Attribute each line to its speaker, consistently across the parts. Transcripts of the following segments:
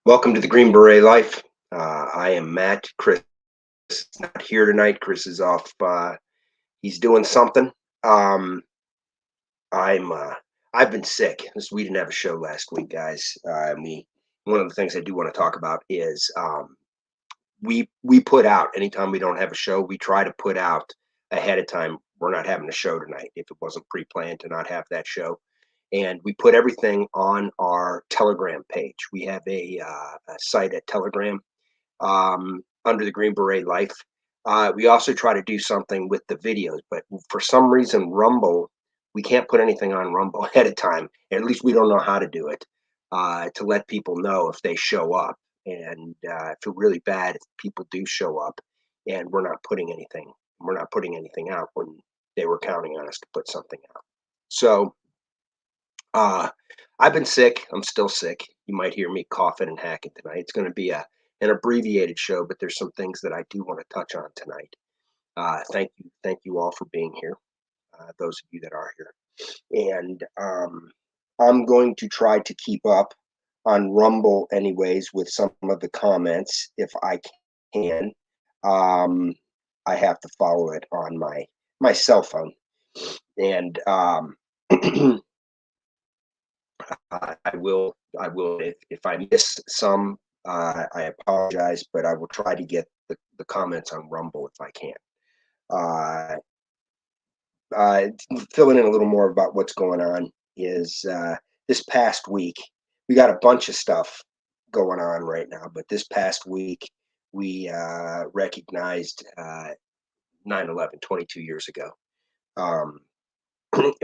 Speaker 1: Welcome to the Green Beret Life. I am Matt. Chris is not here tonight. Chris is off. He's doing something. Um, I'm. I've been sick. We didn't have a show last week, guys. One of the things I do want to talk about is we put out anytime we don't have a show. We try to put out ahead of time. We're not having a show tonight. If it wasn't pre-planned to not have that show, and we put everything on our Telegram page. We have a site at Telegram under the Green Beret Life. We also try to do something with the videos, but for some reason, Rumble, we can't put anything on Rumble ahead of time. At least we don't know how to do it to let people know if they show up. And I feel really bad if people do show up and we're not putting anything out when they were counting on us to put something out. So uh, I've been sick. I'm still sick. You might hear me coughing and hacking tonight. It's going to be an abbreviated show, but there's some things that I do want to touch on tonight. Thank you all for being here. Those of you that are here, and I'm going to try to keep up on Rumble, anyways, with some of the comments if I can. Um, I have to follow it on my cell phone, and I will if I miss some, I apologize, but I will try to get the comments on Rumble if I can. Uh, uh, Filling in a little more about what's going on is this past week we got a bunch of stuff going on right now, but this past week we recognized 9/11 22 years ago. Um,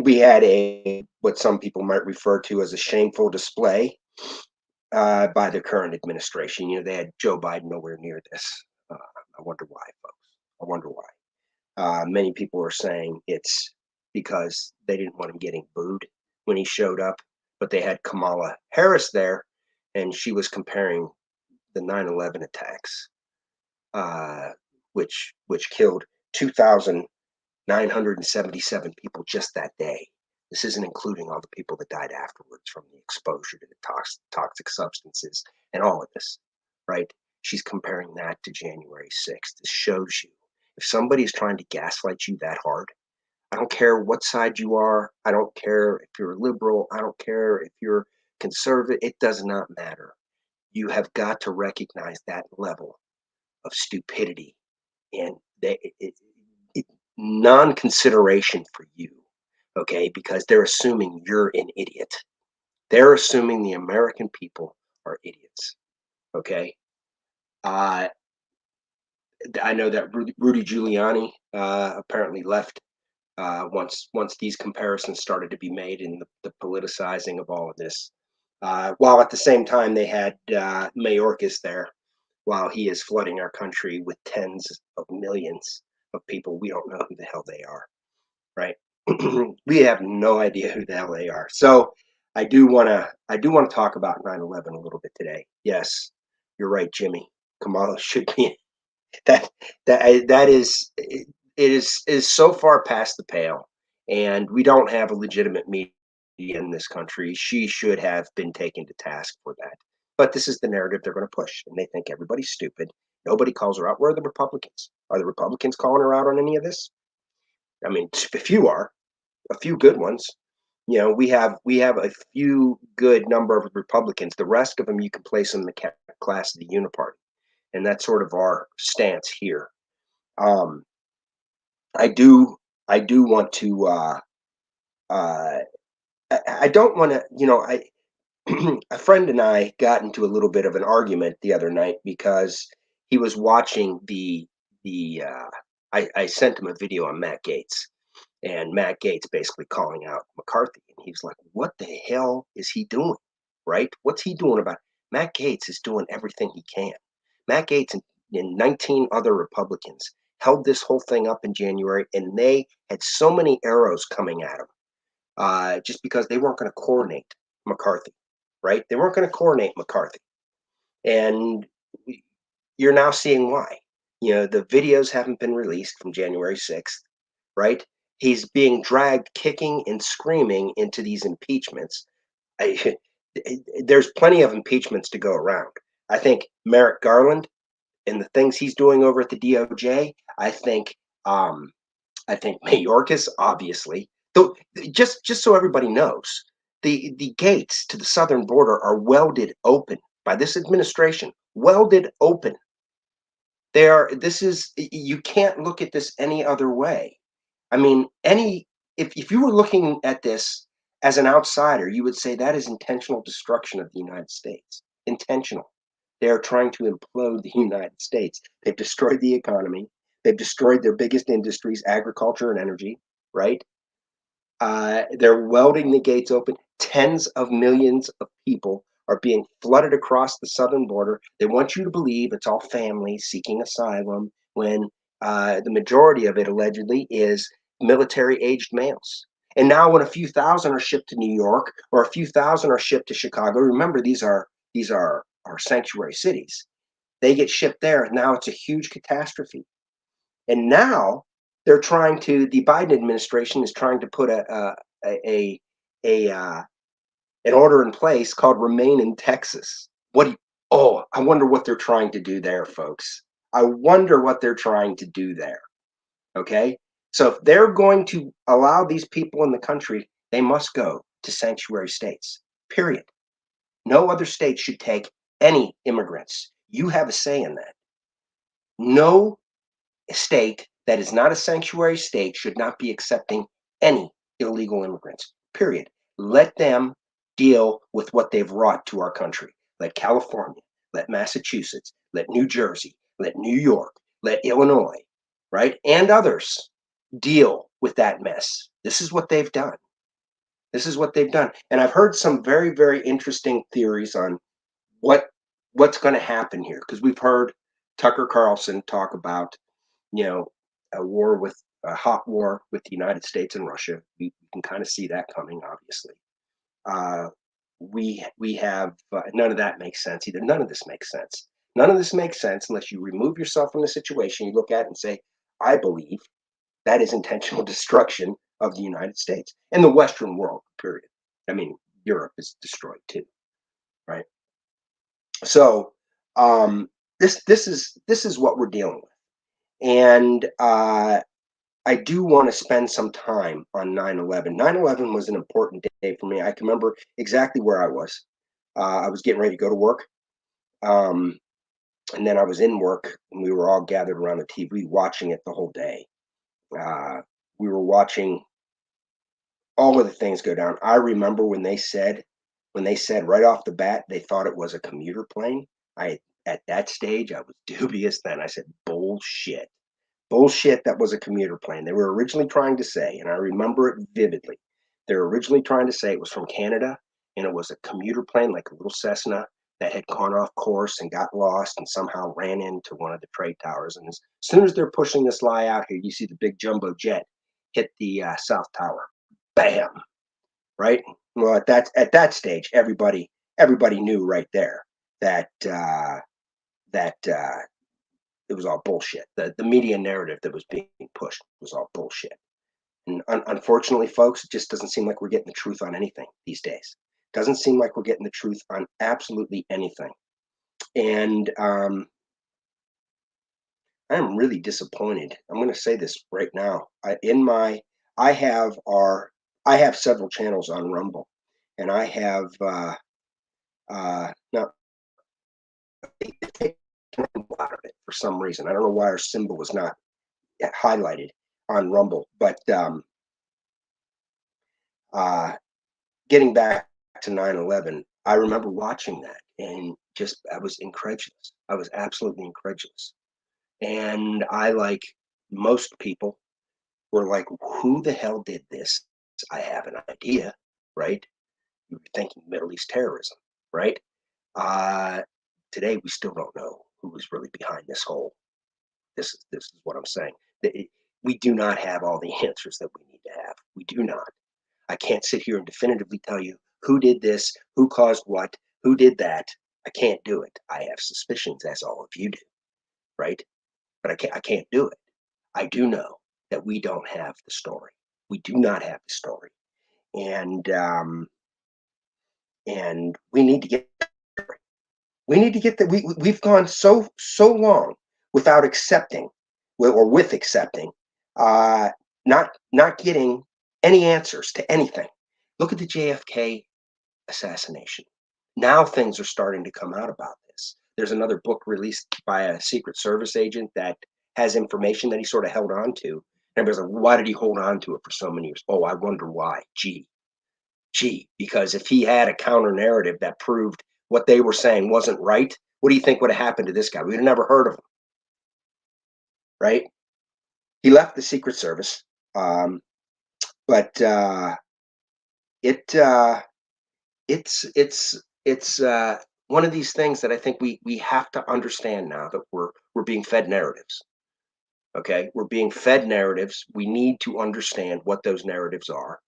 Speaker 1: we had a what some people might refer to as a shameful display by the current administration. You know, they had Joe Biden nowhere near this. I wonder why, folks. I wonder why. Many people are saying it's because they didn't want him getting booed when he showed up, but they had Kamala Harris there, and she was comparing the 9/11 attacks, uh, which killed 2,977 people just that day. This isn't including all the people that died afterwards from the exposure to the toxic substances and all of this, right? She's comparing that to January 6th. This shows you if somebody is trying to gaslight you that hard, I don't care what side you are. I don't care if you're liberal. I don't care if you're conservative. It does not matter. You have got to recognize that level of stupidity and non-consideration for you, okay? Because they're assuming you're an idiot. They're assuming the American people are idiots, okay? Uh, I know that Rudy Giuliani apparently left once these comparisons started to be made in the politicizing of all of this. While at the same time they had Mayorkas there, while he is flooding our country with tens of millions of people, we don't know who the hell they are, right? We have no idea who the hell they are. So I do want to talk about 9/11 a little bit today. Yes, you're right, Jimmy. Kamala should be that that is it is so far past the pale, and we don't have a legitimate media in this country. She should have been taken to task for that. But this is the narrative they're going to push, and they think everybody's stupid. Nobody calls her out. Where are the Republicans? Are the Republicans calling her out on any of this? I mean, a few are, a few good ones. You know, we have a few good number of Republicans. The rest of them you can place in the class of the uniparty, and that's sort of our stance here. Um, I do I do want to uh, I don't want to, I a friend and I got into a little bit of an argument the other night because he was watching I sent him a video on Matt Gaetz, and Matt Gaetz basically calling out McCarthy, and he was like, what the hell is he doing? Right? What's he doing about it? Matt Gaetz is doing everything he can. Matt Gaetz and 19 other Republicans held this whole thing up in January, and they had so many arrows coming at him just because they weren't going to coordinate McCarthy, right? They weren't going to coordinate McCarthy. And you're now seeing why. You know, the videos haven't been released from January 6th, right? He's being dragged kicking and screaming into these impeachments. I, there's plenty of impeachments to go around. I think Merrick Garland and the things he's doing over at the DOJ. Um, I think Mayorkas, obviously. Though, just so everybody knows, the gates to the southern border are welded open by this administration. Welded open. They are. This is. You can't look at this any other way. I mean, if you were looking at this as an outsider, you would say that is intentional destruction of the United States. Intentional. They are trying to implode the United States. They've destroyed the economy. They've destroyed their biggest industries, agriculture and energy, right? They're welding the gates open. Tens of millions of people are being flooded across the southern border. They want you to believe it's all families seeking asylum when the majority of it allegedly is military aged males. And now, when a few thousand are shipped to New York or a few thousand are shipped to Chicago, remember these are our sanctuary cities. They get shipped there. Now it's a huge catastrophe. And now the Biden administration is trying to put a, a an order in place called Remain in Texas. I wonder what they're trying to do there, folks. I wonder what they're trying to do there. Okay. So if they're going to allow these people in the country, they must go to sanctuary states, period. No other state should take any immigrants. You have a say in that. No state that is not a sanctuary state should not be accepting any illegal immigrants, period. Let them deal with what they've wrought to our country. Let California, let Massachusetts, let New Jersey, let New York, let Illinois, right? And others deal with that mess. This is what they've done. This is what they've done. And I've heard some very, very interesting theories on what what's going to happen here because we've heard Tucker Carlson talk about you know, a hot war with the United States and Russia. We can kind of see that coming, obviously. Uh, we have none of that makes sense either. None of this makes sense. None of this makes sense unless you remove yourself from the situation. You look at it and say, I believe that is intentional destruction of the United States and the Western world. Period. I mean, Europe is destroyed too, right? So this is what we're dealing with, and I do want to spend some time on 9/11. 9/11 was an important day for me. I can remember exactly where I was. I was getting ready to go to work. Um, and then I was in work and we were all gathered around the TV watching it the whole day. Uh, we were watching all of the things go down. I remember when they said right off the bat they thought it was a commuter plane. I At that stage I was dubious then. I said bullshit. Bullshit, that was a commuter plane. They were originally trying to say, and I remember it vividly, they were originally trying to say it was from Canada and it was a commuter plane, like a little Cessna, that had gone off course and got lost and somehow ran into one of the trade towers. And as soon as they're pushing this lie out here, you see the big jumbo jet hit the South Tower. Bam! Right? Well, at that stage, everybody knew right there that that it was all bullshit. The media narrative that was being pushed was all bullshit. And unfortunately, folks, it just doesn't seem like we're getting the truth on anything these days. Doesn't seem like we're getting the truth on absolutely anything. And I'm really disappointed. I'm going to say this right now. I have our I have several channels on Rumble, and I have now they've taken Rumble out of it for some reason. I don't know why our symbol was not highlighted on Rumble, but uh, getting back to 9/11, I remember watching that and just I was incredulous. I was absolutely incredulous. And I, like most people, were like, who the hell did this? I have an idea, right? You were thinking Middle East terrorism, right? Uh, Today, we still don't know who is really behind this whole. This is what I'm saying. We do not have all the answers that we need to have. We do not. I can't sit here and definitively tell you who did this, who caused what, who did that. I can't do it. I have suspicions, as all of you do, right? But I can't do it. I do know that we don't have the story. We do not have the story, and and we need to get. We need to get that. We've gone so long without accepting, or with accepting, uh, not getting any answers to anything. Look at the JFK assassination. Now things are starting to come out about this. There's another book released by a Secret Service agent that has information that he sort of held on to. And everybody's like, why did he hold on to it for so many years? Oh, I wonder why. Gee, because if he had a counter narrative that proved what they were saying wasn't right, what do you think would have happened to this guy? We'd have never heard of him, right? He left the Secret Service, um, but it it's one of these things that I think we have to understand now that we're being fed narratives. Okay, we're being fed narratives. We need to understand what those narratives are,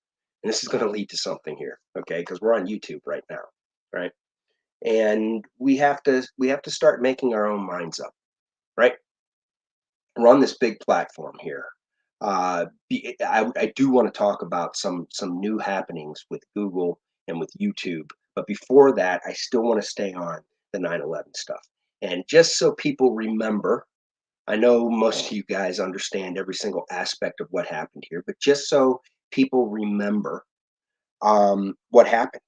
Speaker 1: and this is going to lead to something here. Okay, because we're on YouTube right now, right? And we have to start making our own minds up, right? We're on this big platform here. I do want to talk about some new happenings with Google and with YouTube, but before that, I still want to stay on the 9/11 stuff. And just so people remember, I know most of you guys understand every single aspect of what happened here, but just so people remember what happened,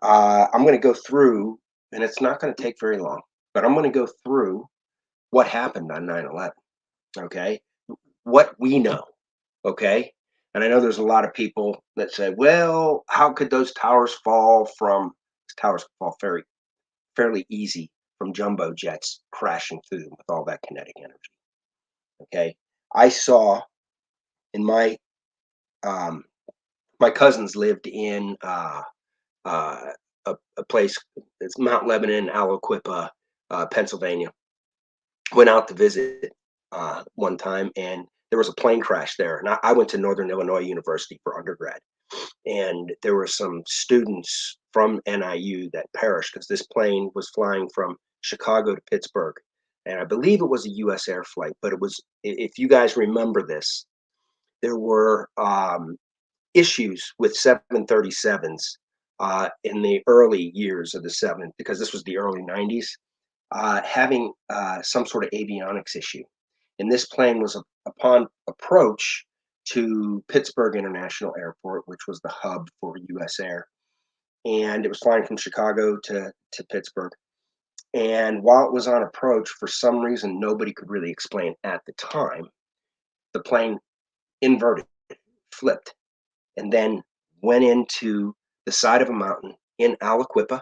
Speaker 1: I'm going to go through, and it's not going to take very long, but I'm going to go through what happened on 9/11. Okay, what we know. Okay, and I know there's a lot of people that say, "Well, how could those towers fall from towers fall fairly easy from jumbo jets crashing through them with all that kinetic energy?" Okay, I saw in um, my cousins lived in uh, a place, it's Mount Lebanon, Aliquippa, Pennsylvania. Went out to visit one time, and there was a plane crash there. And I went to Northern Illinois University for undergrad, and there were some students from NIU that perished because this plane was flying from Chicago to Pittsburgh, and I believe it was a U.S. air flight. But it was, if you guys remember this, there were issues with 737s in the early years of the seven, because this was the early 90s, having some sort of avionics issue. And this plane was upon approach to Pittsburgh International Airport, which was the hub for US Air. And it was flying from Chicago to Pittsburgh. And while it was on approach, for some reason nobody could really explain at the time, the plane inverted, flipped, and then went into the side of a mountain in Aliquippa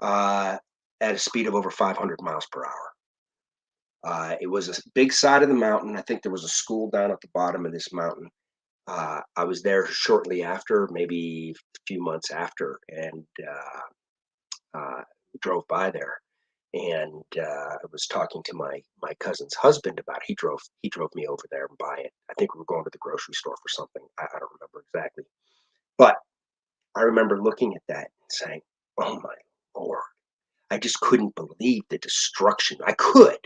Speaker 1: uh, at a speed of over 500 miles per hour. It was a big side of the mountain. I think there was a school down at the bottom of this mountain. I was there shortly after, maybe a few months after, and drove by there. And I was talking to my cousin's husband about it. He drove me over there and buy it. I think we were going to the grocery store for something. I don't remember exactly, but I remember looking at that and saying, "Oh my lord!" I just couldn't believe the destruction. I could,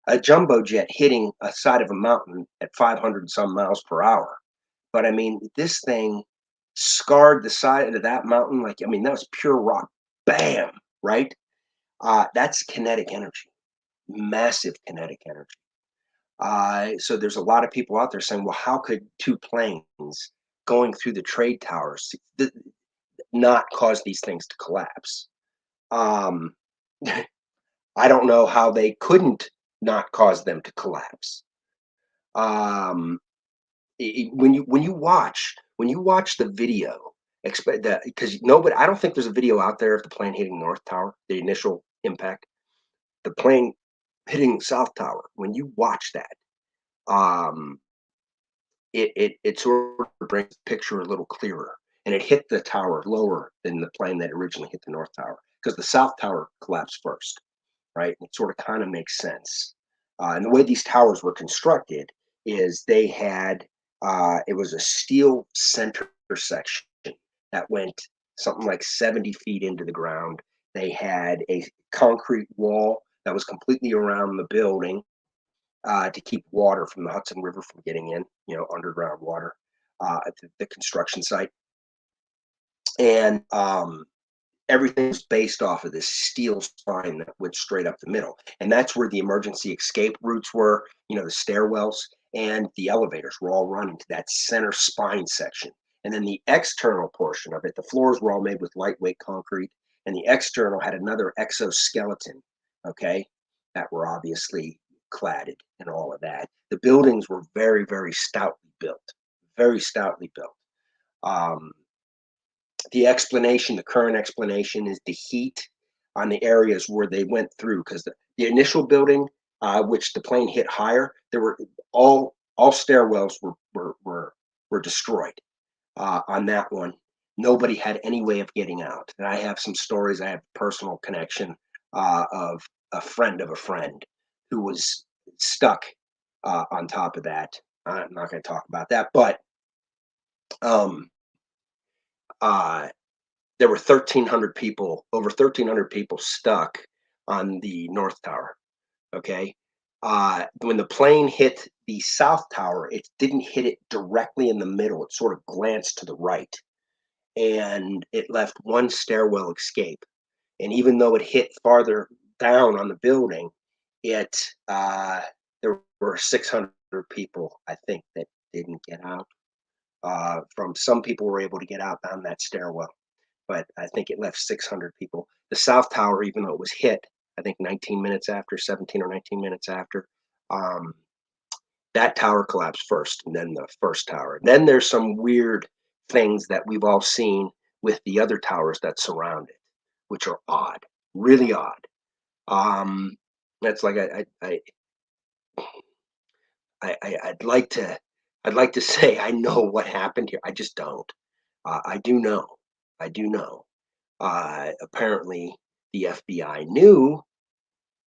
Speaker 1: a jumbo jet hitting a side of a mountain at 500 some miles per hour. But I mean, this thing scarred the side of that mountain. Like, I mean, that was pure rock. Bam, right? That's kinetic energy, massive kinetic energy. So there's a lot of people out there saying, well, how could two planes going through the trade towers not cause these things to collapse? Um, I don't know how they couldn't not cause them to collapse. Um, when you watch the video, expect that, because nobody, I don't think there's a video out there of the plane hitting North Tower, the initial impact, the plane hitting South Tower. When you watch that, um, it sort of brings the picture a little clearer, and it hit the tower lower than the plane that originally hit the North Tower, because the South Tower collapsed first, right? It sort of kind of makes sense. And the way these towers were constructed is they had, it was a steel center section that went something like 70 feet into the ground. They had a concrete wall that was completely around the building to keep water from the Hudson River from getting in, underground water at the construction site. And everything was based off of this steel spine that went straight up the middle. And that's where the emergency escape routes were, you know, the stairwells and the elevators were all running to that center spine section. And then the external portion of it, the floors were all made with lightweight concrete, and the external had another exoskeleton, okay, that were obviously cladded and all of that. The buildings were very, very stoutly built, very stoutly built. Um, the explanation, the current explanation, is the heat on the areas where they went through, because the initial building, which the plane hit higher, there were all stairwells were destroyed on that one. Nobody had any way of getting out. And I have some stories. I have personal connection of a friend of a friend who was stuck on top of that. I'm not going to talk about that, but um, uh, there were 1,300 people, over 1,300 people stuck on the North Tower. Okay. When the plane hit the South Tower, it didn't hit it directly in the middle. It sort of glanced to the right, and it left one stairwell escape. And even though it hit farther down on the building, it there were 600 people, I think, that didn't get out. From some people were able to get out down that stairwell, but I think it left 600 people. The South Tower, even though it was hit, I think 19 minutes after, 17 or 19 minutes after, um, that tower collapsed first, and then the first tower. And then there's some weird things that we've all seen with the other towers that surround it, which are odd, really odd. Um, that's like I'd like to say I know what happened here. I just don't. I do know. I do know. Apparently, the FBI knew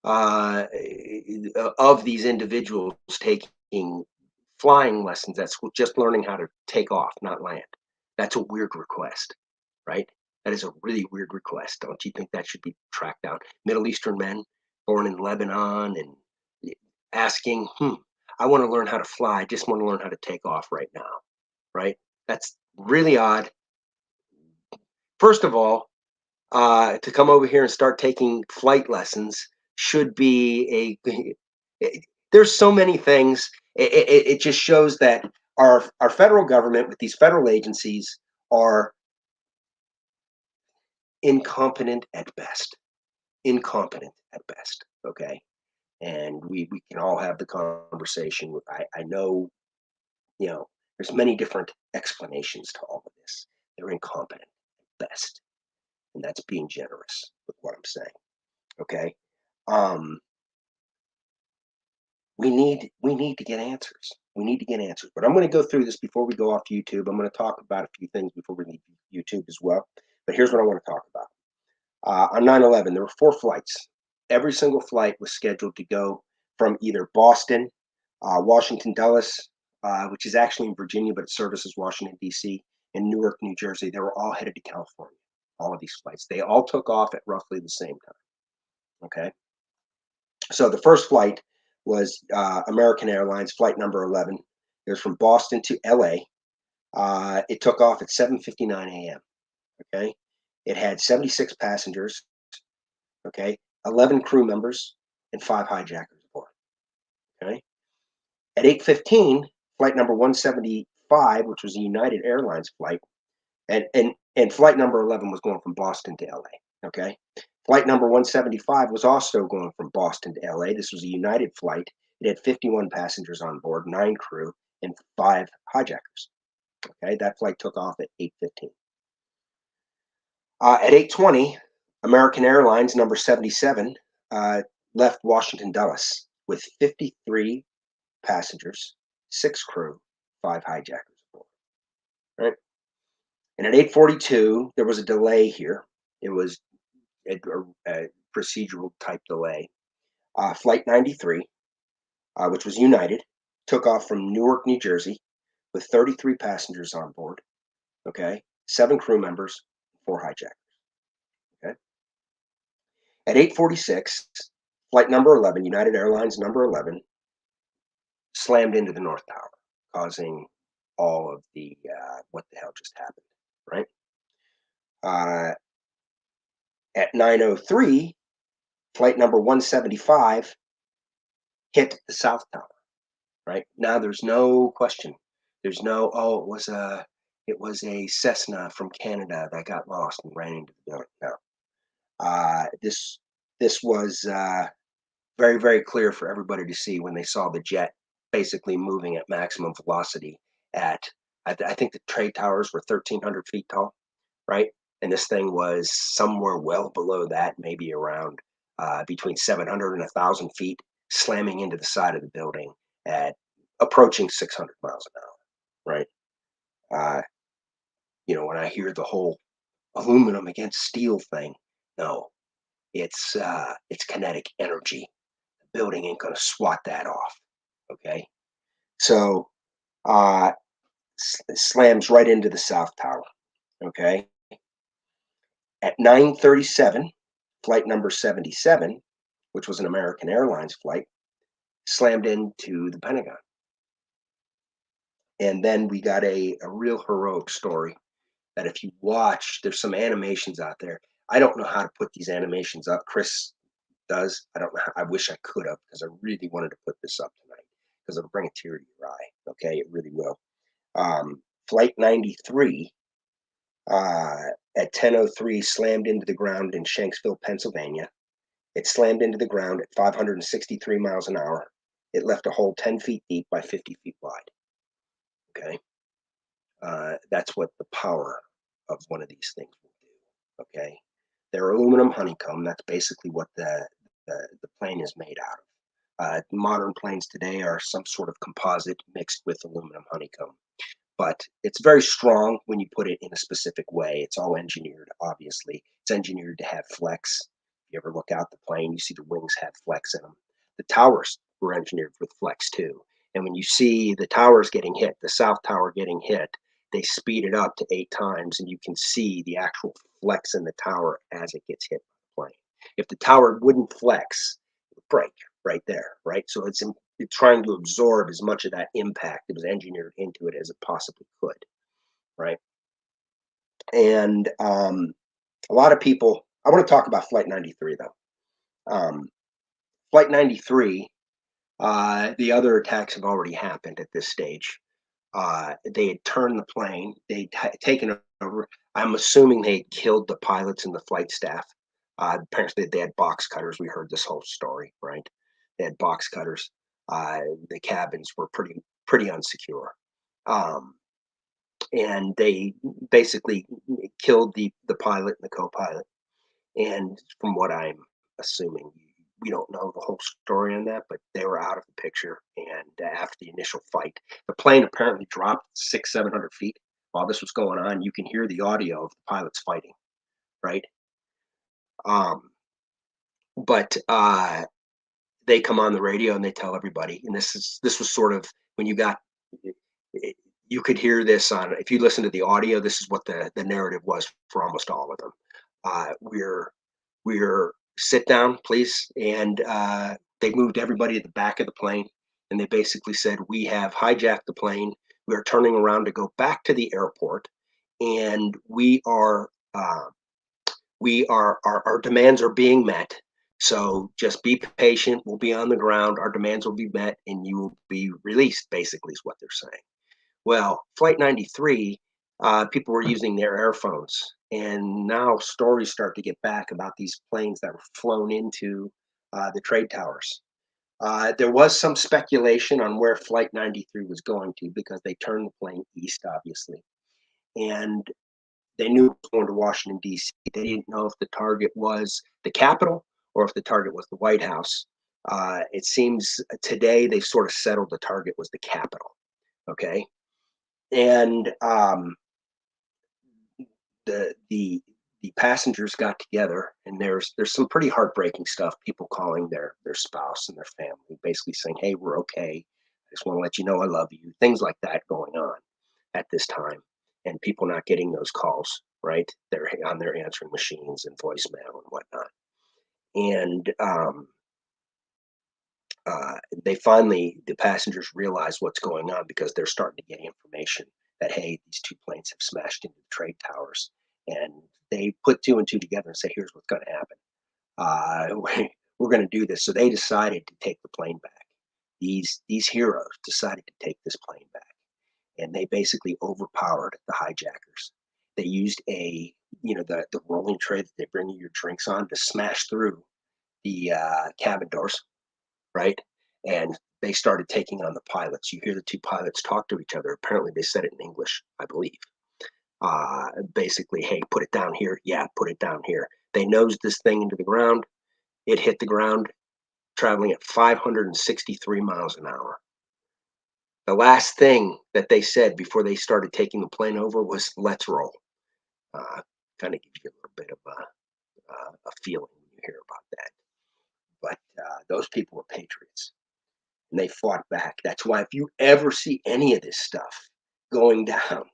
Speaker 1: of these individuals taking flying lessons. That's just learning how to take off, not land. That's a weird request, right? That is a really weird request. Don't you think that should be tracked down? Middle Eastern men born in Lebanon and asking, I want to learn how to fly. I just want to learn how to take off right now, right? That's really odd. First of all, to come over here and start taking flight lessons should be there's so many things. It just shows that our federal government with these federal agencies are incompetent at best. Incompetent at best. Okay. And we can all have the conversation. I know, you know, there's many different explanations to all of this. They're incompetent at best. And that's being generous with what I'm saying. Okay. Um, we need to get answers. We need to get answers. But I'm going to go through this before we go off YouTube. I'm going to talk about a few things before we leave YouTube as well. But here's what I want to talk about. On 9/11, there were 4 flights. Every single flight was scheduled to go from either Boston, Washington Dulles, which is actually in Virginia, but it services Washington, D.C., and Newark, New Jersey. They were all headed to California, all of these flights. They all took off at roughly the same time. Okay. So the first flight was American Airlines flight number 11. It was from Boston to LA. It took off at 7:59 a.m. Okay, it had 76 passengers. Okay, 11 crew members and 5 hijackers aboard. Okay, at 8:15, flight number 175, which was a United Airlines flight, and flight number 11 was going from Boston to LA. Okay, flight number 175 was also going from Boston to LA. This was a United flight. It had 51 passengers on board, 9 crew, and 5 hijackers. Okay, that flight took off at 8:15. At 8:20, American Airlines number 77 left Washington Dulles with 53 passengers, 6 crew, 5 hijackers aboard. Right, and at 8:42, there was a delay here. It was a procedural type delay. Flight 93, which was United, took off from Newark, New Jersey, with 33 passengers on board. Okay, 7 crew members, 4 hijackers. Okay, at 8:46, flight number 11, United Airlines number 11, slammed into the North Tower, causing all of the what the hell just happened, right? Uh, At 9:03, flight number 175 hit the South Tower. Right now, there's no question. There's no, oh, it was a Cessna from Canada that got lost and ran into the building. No, this was very, very clear for everybody to see when they saw the jet basically moving at maximum velocity. I think the trade towers were 1,300 feet tall, right? And this thing was somewhere well below that, maybe around between 700 and 1,000 feet, slamming into the side of the building at approaching 600 miles an hour, right? Uh, when I hear the whole aluminum against steel thing, no, it's kinetic energy. The building ain't gonna swat that off. Okay, so slams right into the South Tower. Okay, at 9:37, flight number 77, which was an American Airlines flight, slammed into the Pentagon. And then we got a real heroic story that if you watch, there's some animations out there. I don't know how to put these animations up. Chris does. I don't know. I wish I could have, because I really wanted to put this up tonight, because it'll bring a tear to your eye. Okay, it really will. Flight 93 at 10:03 slammed into the ground in Shanksville, Pennsylvania. It slammed into the ground at 563 miles an hour. It left a hole 10 feet deep by 50 feet wide. Okay, that's what the power of one of these things will do. Okay, they're aluminum honeycomb. That's basically what the plane is made out of. Modern planes today are some sort of composite mixed with aluminum honeycomb, but it's very strong when you put it in a specific way. It's all engineered, obviously. It's engineered to have flex. If you ever look out the plane, you see the wings have flex in them. The towers were engineered with flex too. And when you see the towers getting hit, the South Tower getting hit, they speed it up to 8 times, and you can see the actual flex in the tower as it gets hit by the plane. If the tower wouldn't flex, it would break right there, right? So it's trying to absorb as much of that impact that was engineered into it as it possibly could, right? And a lot of people, I want to talk about Flight 93 though. Flight 93, the other attacks have already happened at this stage. They had turned the plane, they'd taken over. I'm assuming they had killed the pilots and the flight staff. Apparently, they had box cutters. We heard this whole story, right? They had box cutters. The cabins were pretty unsecure, and they basically killed the pilot and the co-pilot. And from what I'm assuming, we don't know the whole story on that, but they were out of the picture. And after the initial fight, the plane apparently dropped 600-700 feet. While this was going on, you can hear the audio of the pilots fighting, right? Um, but they come on the radio and they tell everybody, and this was sort of when you got, you could hear this on, if you listen to the audio, this is what the narrative was for almost all of them. We're sit down, please. And they moved everybody to the back of the plane, and they basically said, we have hijacked the plane. We are turning around to go back to the airport, and our demands are being met. So just be patient. We'll be on the ground. Our demands will be met, and you will be released, basically, is what they're saying. Well, Flight 93, people were using their airphones, and now stories start to get back about these planes that were flown into the trade towers. There was some speculation on where Flight 93 was going to, because they turned the plane east, obviously, and they knew it was going to Washington, D.C. They didn't know if the target was the Capitol or if the target was the White House. It seems today they sort of settled the target was the Capitol. Okay. And the passengers got together, and there's some pretty heartbreaking stuff. People calling their spouse and their family, basically saying, "Hey, we're okay. I just want to let you know I love you." Things like that going on at this time, and people not getting those calls, right? They're on their answering machines and voicemail and whatnot. And the passengers realize what's going on, because they're starting to get information that, hey, these 2 planes have smashed into the trade towers, and they put two and two together and say, here's what's going to happen. We're going to do this. So they decided to take the plane back. These heroes decided to take this plane back, and they basically overpowered the hijackers. They used the rolling tray that they bring you your drinks on to smash through the cabin doors, right? And they started taking on the pilots. You hear the two pilots talk to each other. Apparently, they said it in English, I believe. Basically, hey, put it down here. Yeah, put it down here. They nosed this thing into the ground. It hit the ground, traveling at 563 miles an hour. The last thing that they said before they started taking the plane over was, let's roll. Kind of gives you a little bit of a feeling when you hear about that. But those people were patriots, and they fought back. That's why if you ever see any of this stuff going down,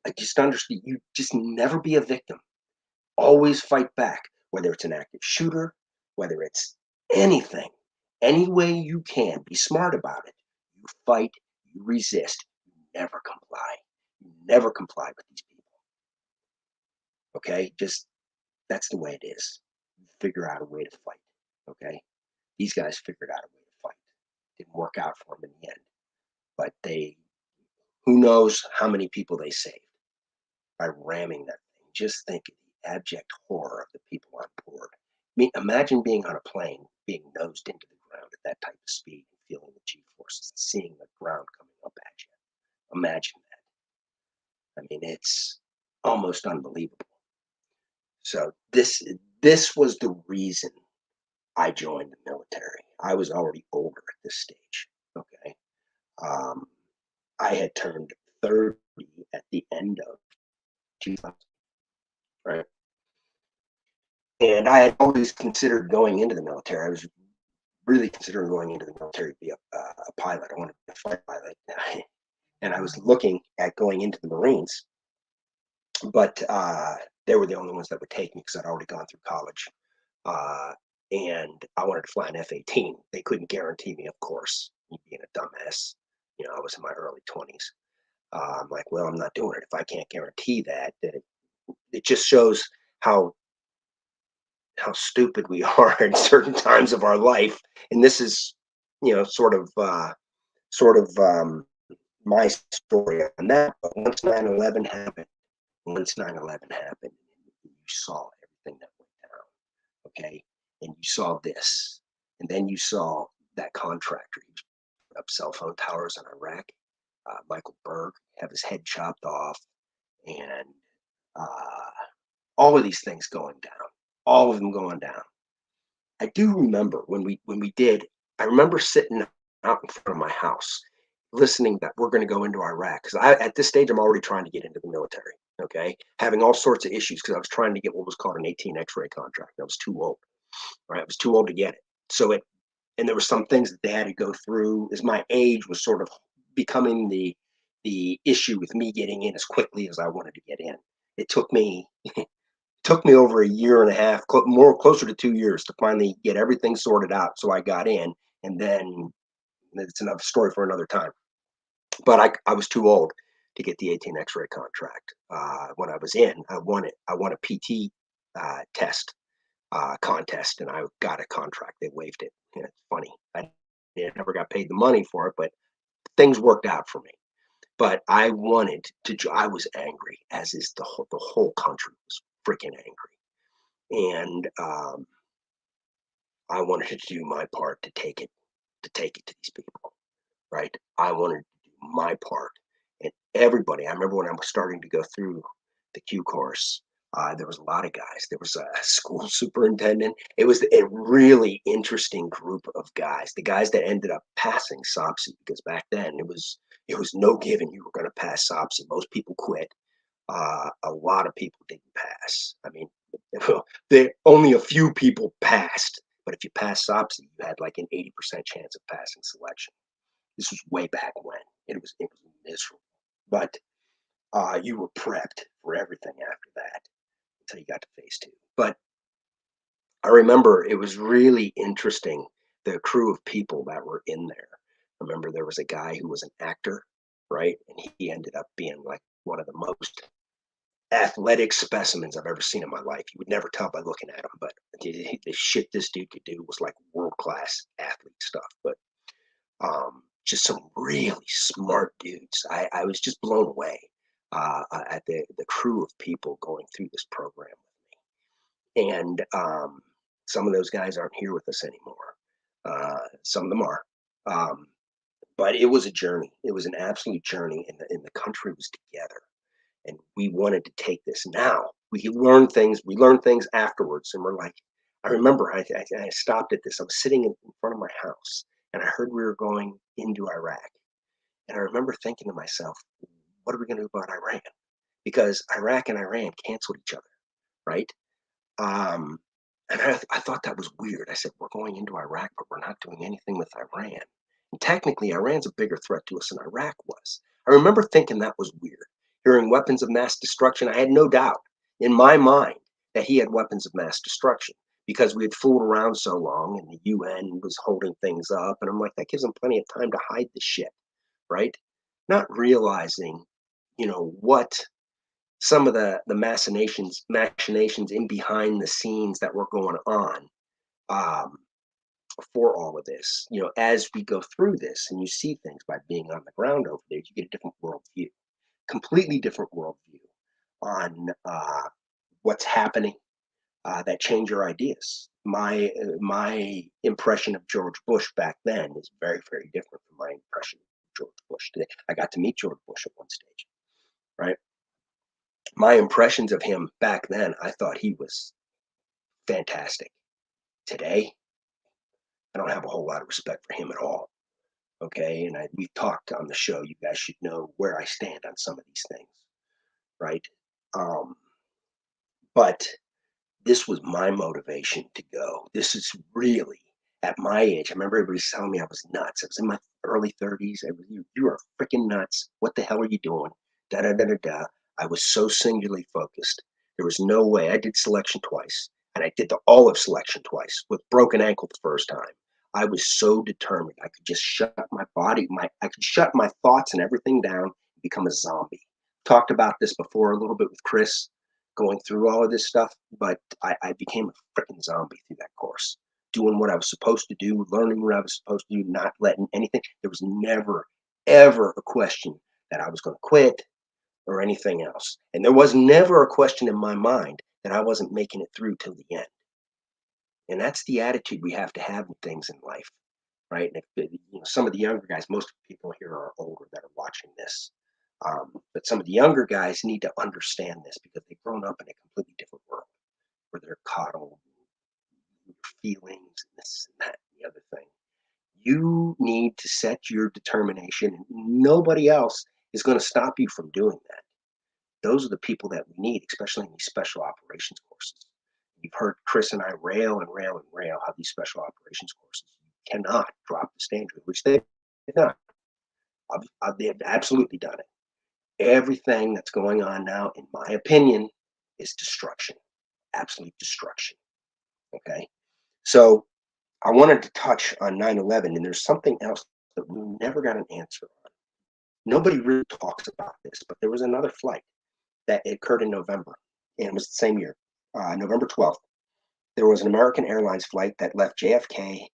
Speaker 1: I just understand, you just never be a victim. Always fight back, whether it's an active shooter, whether it's anything, any way you can. Be smart about it. You fight, you resist, you never comply. You never comply with these people. Okay? Just that's the way it is. You figure out a way to fight. Okay? These guys figured out a way to fight. Didn't work out for them in the end. But who knows how many people they saved by ramming that thing. Just think of the abject horror of the people on board. I mean, imagine being on a plane, being nosed into the ground at that type of speed, and feeling the G-forces, and seeing the ground coming up at you. Imagine that. I mean, it's almost unbelievable. So this was the reason I joined the military. I was already older at this stage. Okay. I had turned 30 at the end of 2000, right? And I had always considered going into the military. I was really considering going into the military to be a pilot. I wanted to be a flight pilot. And I was looking at going into the Marines, but they were the only ones that would take me because I'd already gone through college. And I wanted to fly an F-18. They couldn't guarantee me, of course, me being a dumbass. I was in my early 20s. I'm like, well, I'm not doing it. If I can't guarantee that, then it just shows how stupid we are in certain times of our life. And this is, sort of my story on that. But once 9/11 happened, you saw everything that went down. Okay. And you saw this. And then you saw that contractor. He put up cell phone towers in Iraq. Michael Berg have his head chopped off. And all of these things going down. All of them going down. I do remember when we did. I remember sitting out in front of my house, listening that we're going to go into Iraq because at this stage I'm already trying to get into the military. Okay, having all sorts of issues because I was trying to get what was called an 18 X-ray contract. I was too old. Right, I was too old to get it. And there were some things that they had to go through. As my age was sort of becoming the issue with me getting in as quickly as I wanted to get in. It took me over a year and a half, closer to 2 years to finally get everything sorted out. So I got in, and then it's another story for another time. But I was too old to get the 18 X-ray contract. When I was in, I won it. I won a PT test contest, and I got a contract. They waived it. And it's funny. I never got paid the money for it, but things worked out for me. But I wanted to. I was angry, as is the whole country was freaking angry, and I wanted to do my part to take it to these people, right? I wanted to do my part, and everybody. I remember when I was starting to go through the Q course. There was a lot of guys. There was a school superintendent. It was a really interesting group of guys. The guys that ended up passing SOPSI, because back then it was no given you were going to pass SOPSI. Most people quit. A lot of people didn't pass. I mean, only a few people passed. But if you passed SOPSI, you had like an 80% chance of passing selection. This was way back when. It was miserable. But you were prepped for everything after that until you got to phase 2. But I remember it was really interesting, the crew of people that were in there. I remember there was a guy who was an actor, right? And he ended up being like one of the most athletic specimens I've ever seen in my life. You would never tell by looking at him, but the shit this dude could do was like world class athlete stuff. But just some really smart dudes. I was just blown away at the crew of people going through this program with me. And some of those guys aren't here with us anymore. Some of them are. Um, but it was a journey. It was an absolute journey, and the country was together. And we wanted to take this. Now we learn things. We learn things afterwards, and we're like, I remember I stopped at this. I was sitting in front of my house, and I heard we were going into Iraq, and I remember thinking to myself, what are we going to do about Iran? Because Iraq and Iran canceled each other, right? Um, and I thought that was weird. I said, we're going into Iraq, but we're not doing anything with Iran. And technically, Iran's a bigger threat to us than Iraq was. I remember thinking that was weird. Hearing weapons of mass destruction, I had no doubt in my mind that he had weapons of mass destruction because we had fooled around so long and the UN was holding things up. And I'm like, that gives them plenty of time to hide the shit, right? Not realizing, what some of the machinations in behind the scenes that were going on um, for all of this. As we go through this and you see things by being on the ground over there, you get a different worldview, completely different worldview on what's happening that change your ideas. My impression of George Bush back then is very, very different from my impression of George Bush today. I got to meet George Bush at one stage, right? My impressions of him back then, I thought he was fantastic. Today, I don't have a whole lot of respect for him at all. Okay, and we've talked on the show. You guys should know where I stand on some of these things, right? Um, but this was my motivation to go. This is really at my age. I remember everybody telling me I was nuts. I was in my early 30s. You are freaking nuts. What the hell are you doing? Da da da da da. I was so singularly focused. There was no way. I did selection twice, and I did the olive selection twice with broken ankle the first time. I was so determined. I could just shut my body, I could shut my thoughts and everything down and become a zombie. Talked about this before a little bit with Chris going through all of this stuff, but I became a freaking zombie through that course, doing what I was supposed to do, learning what I was supposed to do, not letting anything. There was never, ever a question that I was going to quit or anything else. And there was never a question in my mind that I wasn't making it through till the end. And that's the attitude we have to have with things in life, right? And if, some of the younger guys, most people here are older that are watching this. But some of the younger guys need to understand this because they've grown up in a completely different world where they're coddled, feelings, and this and that and the other thing. You need to set your determination, and nobody else is going to stop you from doing that. Those are the people that we need, especially in these special operations courses. You've heard Chris and I rail and rail and rail how these special operations courses cannot drop the standard, which they've done. They've absolutely done it. Everything that's going on now, in my opinion, is destruction, absolute destruction. Okay. So I wanted to touch on 9/11, and there's something else that we never got an answer on. Nobody really talks about this, but there was another flight that occurred in November, and it was the same year, November 12th. There was an American Airlines flight that left JFK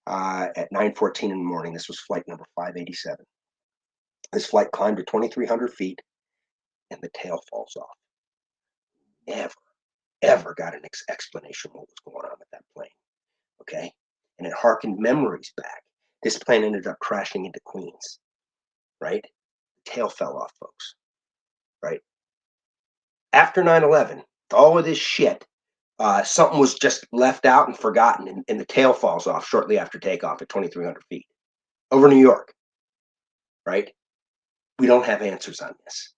Speaker 1: at 9:14 in the morning. This was flight number 587. This flight climbed to 2,300 feet, and the tail falls off. Never, ever got an explanation what was going on with that plane. Okay. And it harkened memories back. This plane ended up crashing into Queens, right? The tail fell off, folks, right? After 9/11, all of this shit, something was just left out and forgotten, and the tail falls off shortly after takeoff at 2,300 feet over New York, right? We don't have answers on this.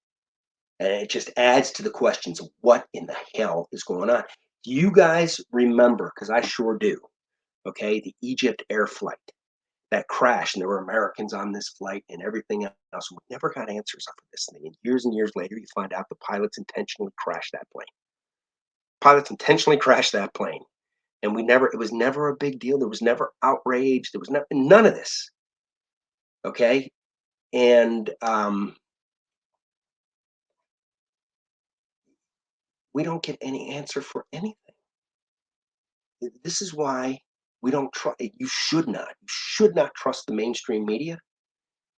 Speaker 1: And it just adds to the questions of what in the hell is going on. Do you guys remember, because I sure do, okay, the Egypt Air flight that crashed, and there were Americans on this flight and everything else. We never got answers off of this thing. And years later, you find out the pilots intentionally crashed that plane. Pilots intentionally crashed that plane. And it was never a big deal. There was never outrage. There was none of this. Okay. And We don't get any answer for anything. This is why we don't trust. You should not trust the mainstream media.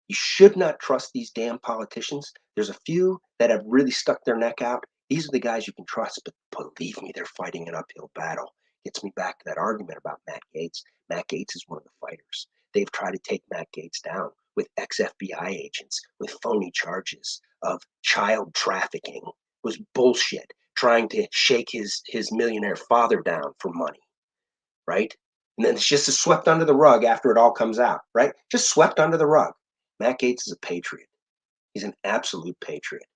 Speaker 1: You should not trust these damn politicians. There's a few that have really stuck their neck out. These are the guys you can trust, but believe me, they're fighting an uphill battle. Gets me back to that argument about Matt Gaetz. Matt Gaetz is one of the fighters. They've tried to take Matt Gaetz down with ex-FBI agents, with phony charges of child trafficking. It was bullshit. Trying to shake his millionaire father down for money, right? And then it's just swept under the rug after it all comes out, right? Just swept under the rug. Matt Gaetz is a patriot. He's an absolute patriot.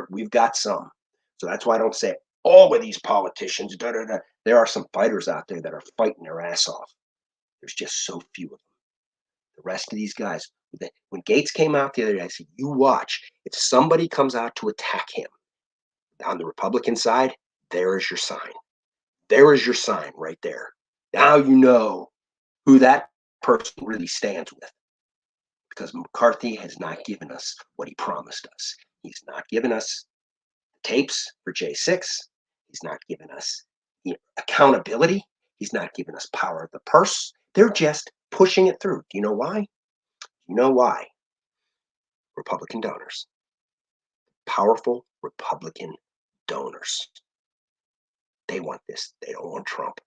Speaker 1: We've got some. So that's why I don't say all of these politicians, da, da, da. There are some fighters out there that are fighting their ass off. There's just so few of them. The rest of these guys, when Gaetz came out the other day, I said, you watch. If somebody comes out to attack him on the Republican side, there is your sign. There is your sign right there. Now you know who that person really stands with. Because McCarthy has not given us what he promised us. He's not given us the tapes for J6. He's not given us accountability. He's not given us power of the purse. They're just pushing it through. Do you know why? You know why? Republican donors. Powerful Republican donors. They want this. They don't want Trump.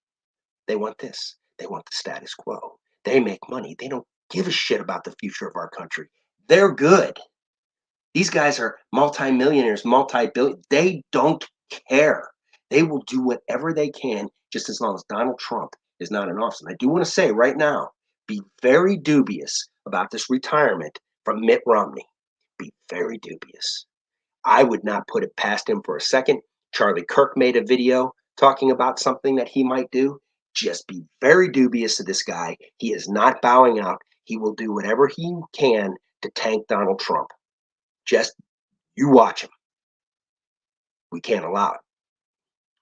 Speaker 1: They want this. They want the status quo. They make money. They don't give a shit about the future of our country. They're good. These guys are multimillionaires, multi-billion. They don't care. They will do whatever they can just as long as Donald Trump is not in office. And I do want to say right now, be very dubious about this retirement from Mitt Romney. Be very dubious. I would not put it past him for a second. Charlie Kirk made a video talking about something that he might do. Just be very dubious of this guy. He is not bowing out. He will do whatever he can to tank Donald Trump. Just you watch him. We can't allow it.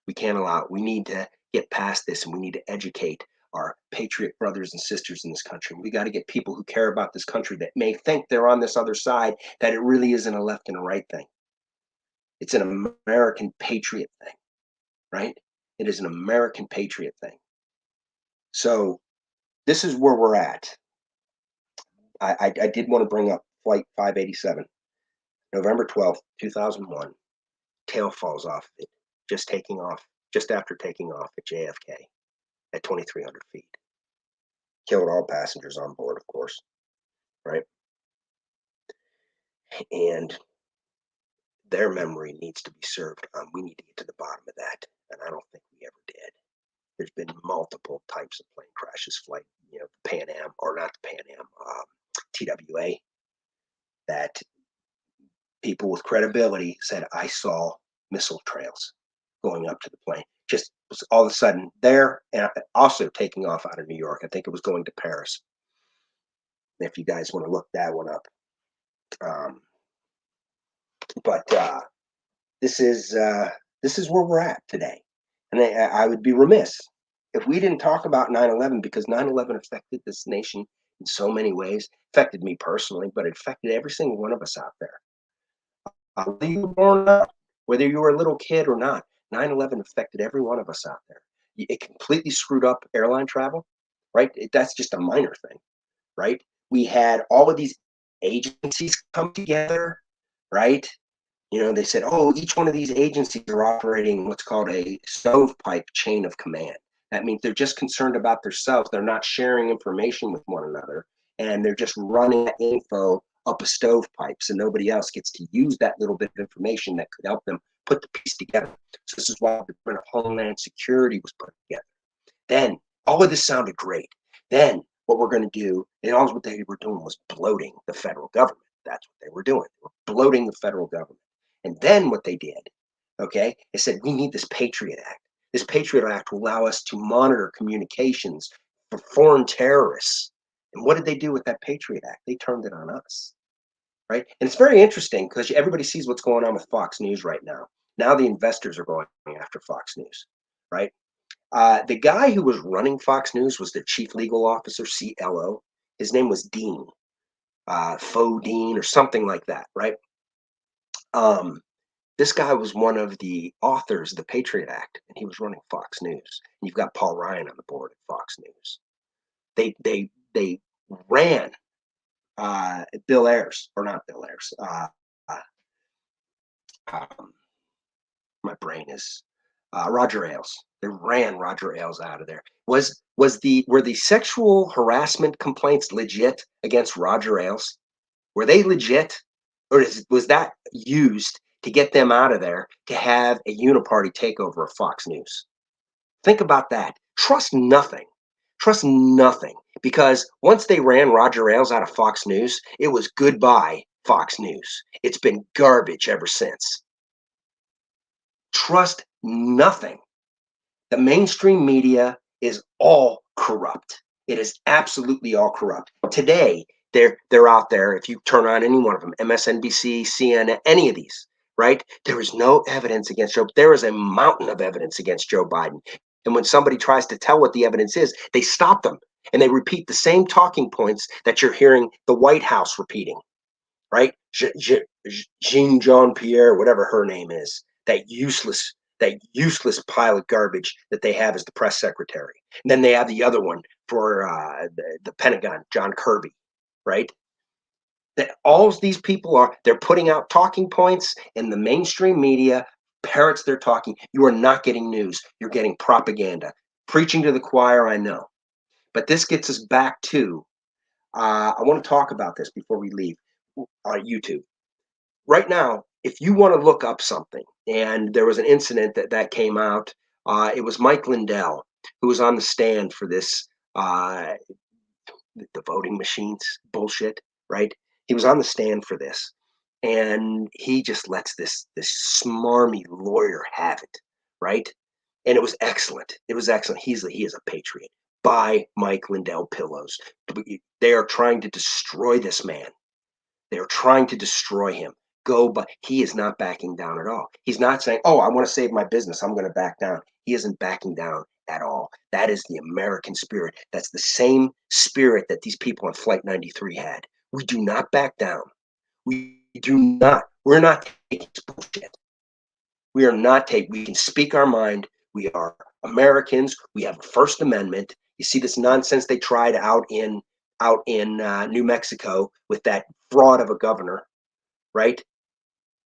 Speaker 1: We can't allow it. We need to get past this, and we need to educate our patriot brothers and sisters in this country. We got to get people who care about this country that may think they're on this other side, that it really isn't a left and a right thing. It's an American patriot thing, right? It is an American patriot thing. So this is where we're at. I did want to bring up Flight 587, November 12th, 2001. Tail falls off of it, just after taking off at JFK at 2,300 feet. Killed all passengers on board, of course, right? And their memory needs to be served. We need to get to the bottom of that, and I don't think we ever did. There's been multiple types of plane crashes, Pan Am, or not the Pan Am, TWA, that people with credibility said, I saw missile trails going up to the plane. Just was all of a sudden there, and also taking off out of New York. I think it was going to Paris. If you guys want to look that one up. But this is where we're at today. And I would be remiss if we didn't talk about 9/11, because 9/11 affected this nation in so many ways. Affected me personally, but it affected every single one of us out there. Whether you were born or not, whether you were a little kid or not, 9/11 affected every one of us out there. It completely screwed up airline travel, right? That's just a minor thing, right? We had all of these agencies come together, right? They said, oh, each one of these agencies are operating what's called a stovepipe chain of command. That means they're just concerned about themselves. They're not sharing information with one another, and they're just running that info up a stovepipe, so nobody else gets to use that little bit of information that could help them put the piece together. So this is why the Department of Homeland Security was put together. Then all of this sounded great. Then what we're going to do, and all what they were doing was bloating the federal government. That's what they were doing. They were bloating the federal government. And then what they did, okay, they said, we need this Patriot Act. This Patriot Act will allow us to monitor communications for foreign terrorists. And what did they do with that Patriot Act? They turned it on us, right? And it's very interesting because everybody sees what's going on with Fox News right now. Now the investors are going after Fox News, right? The guy who was running Fox News was the chief legal officer, CLO. His name was Dean, Faux Dean or something like that, right? This guy was one of the authors of the Patriot Act, and he was running Fox News. And you've got Paul Ryan on the board at Fox News. They ran Bill Ayers, or not Bill Ayers. Uh, um, my brain is Roger Ailes. They ran Roger Ailes out of there. Were the sexual harassment complaints legit against Roger Ailes? Were they legit, or was that used to get them out of there to have a uniparty takeover of Fox News? Think about that. Trust nothing. Trust nothing. Because once they ran Roger Ailes out of Fox News, it was goodbye, Fox News. It's been garbage ever since. Trust nothing. The mainstream media is all corrupt. It is absolutely all corrupt. Today, they're out there. If you turn on any one of them, MSNBC, CNN, any of these, right? There is no evidence against Joe. There is a mountain of evidence against Joe Biden. And when somebody tries to tell what the evidence is, they stop them and they repeat the same talking points that you're hearing the White House repeating, right? Jean Jean Pierre, whatever her name is, that useless pile of garbage that they have as the press secretary. And then they have the other one for the Pentagon, John Kirby, right? That all these people they're putting out talking points, and the mainstream media parrots their talking. You are not getting news. You're getting propaganda. Preaching to the choir, I know. But this gets us back to, I want to talk about this before we leave on YouTube. Right now, if you want to look up something, and there was an incident that came out, it was Mike Lindell who was on the stand for this, the voting machines bullshit, right? He was on the stand for this, and he just lets this smarmy lawyer have it, right? And it was excellent. It was excellent. He is a patriot. Buy Mike Lindell pillows. They are trying to destroy this man. They are trying to destroy him. But he is not backing down at all. He's not saying, "Oh, I want to save my business. I'm going to back down." He isn't backing down at all. That is the American spirit. That's the same spirit that these people on Flight 93 had. We do not back down. We do not. We're not taking bullshit. We are not taking. We can speak our mind. We are Americans. We have a First Amendment. You see this nonsense they tried out in New Mexico with that fraud of a governor, right?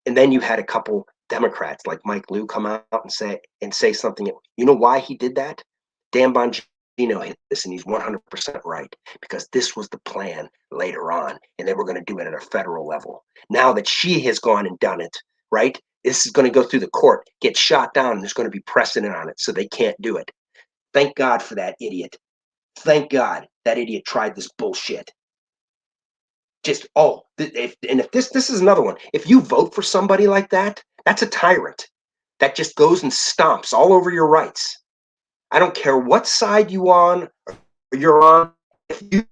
Speaker 1: And then you had a couple Democrats like Mike Liu come out and say something. You know why he did that? Dan Bongino hit this, and he's 100% right, because this was the plan later on, and they were going to do it at a federal level. Now that she has gone and done it, right? This is going to go through the court, get shot down, and there's going to be precedent on it, so they can't do it. Thank God for that idiot. Thank God that idiot tried this bullshit. Just if this is another one. If you vote for somebody like that, that's a tyrant that just goes and stomps all over your rights. I don't care what side you're on. If you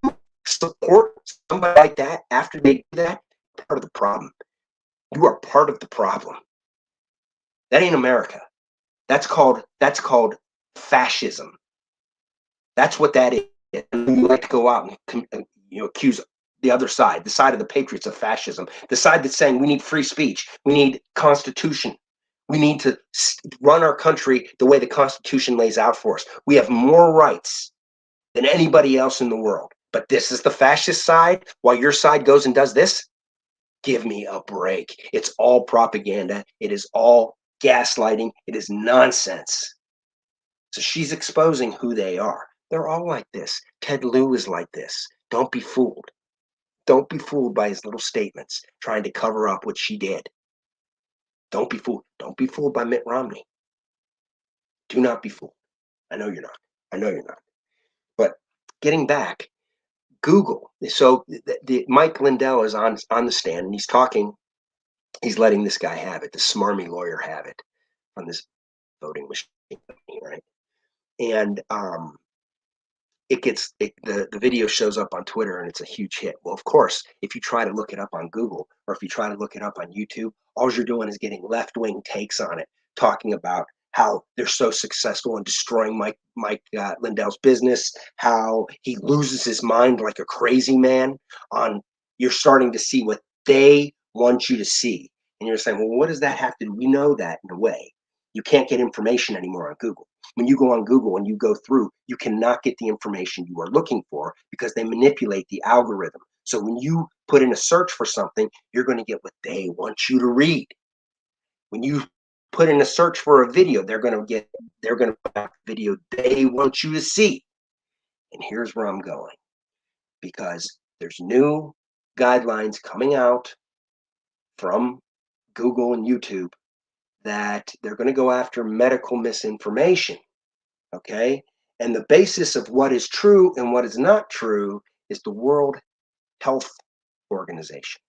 Speaker 1: support somebody like that after they do that, part of the problem. You are part of the problem. That ain't America. That's called fascism. That's what that is. And you like to go out and accuse the other side, the side of the patriots, of fascism, the side that's saying we need free speech, we need constitution, we need to run our country the way the Constitution lays out for us. We have more rights than anybody else in the world. But this is the fascist side, while your side goes and does this? Give me a break. It's all propaganda. It is all gaslighting. It is nonsense. So she's exposing who they are. They're all like this. Ted Lieu is like this. Don't be fooled. Don't be fooled by his little statements trying to cover up what she did. Don't be fooled. Don't be fooled by Mitt Romney. Do not be fooled. I know you're not. I know you're not. But getting back, Google. So the Mike Lindell is on the stand, and he's talking. He's letting this guy have it, the smarmy lawyer have it on this voting machine, right? And the video shows up on Twitter, and it's a huge hit. Well, of course, if you try to look it up on Google, or if you try to look it up on YouTube, all you're doing is getting left-wing takes on it, talking about how they're so successful in destroying Mike Lindell's business, how he loses his mind like a crazy man. You're starting to see what they want you to see, And you're saying, well, what does that have to do? We know that in a way. You can't get information anymore on Google. When you go on Google and you go through, you cannot get the information you are looking for because they manipulate the algorithm. So when you put in a search for something, you're going to get what they want you to read. When you put in a search for a video, they're going to put out the video they want you to see. And here's where I'm going, because there's new guidelines coming out from Google and YouTube that they're going to go after medical misinformation. Okay. And the basis of what is true and what is not true is the World Health Organization.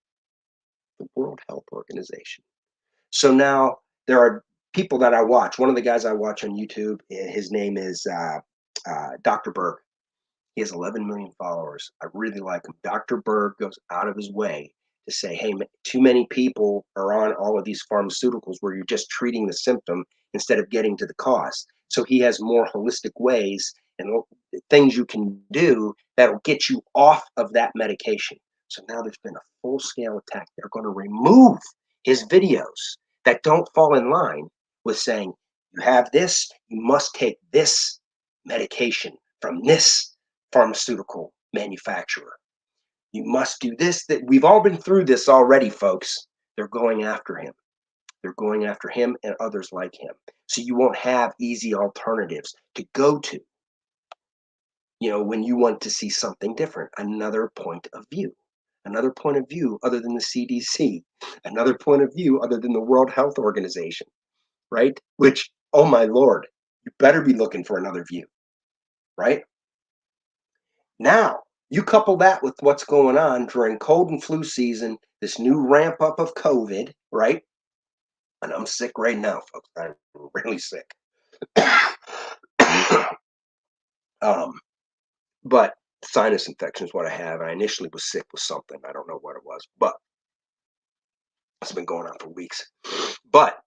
Speaker 1: The World Health Organization. So now there are people that I watch. One of the guys I watch on YouTube, his name is Dr. Berg. He has 11 million followers. I really like him. Dr. Berg goes out of his way to say, hey, too many people are on all of these pharmaceuticals where you're just treating the symptom instead of getting to the cause. So he has more holistic ways and things you can do that'll get you off of that medication. So now there's been a full-scale attack. They're going to remove his videos that don't fall in line with saying, you have this, you must take this medication from this pharmaceutical manufacturer. You must do this. That we've all been through this already, folks. They're going after him. They're going after him and others like him. So you won't have easy alternatives to go to, when you want to see something different, another point of view other than the CDC, another point of view other than the World Health Organization, right? Which, oh my Lord, you better be looking for another view, right? Now, you couple that with what's going on during cold and flu season, this new ramp up of COVID, right? And I'm sick right now, folks. I'm really sick. But sinus infection is what I have. I initially was sick with something. I don't know what it was, but it's been going on for weeks. But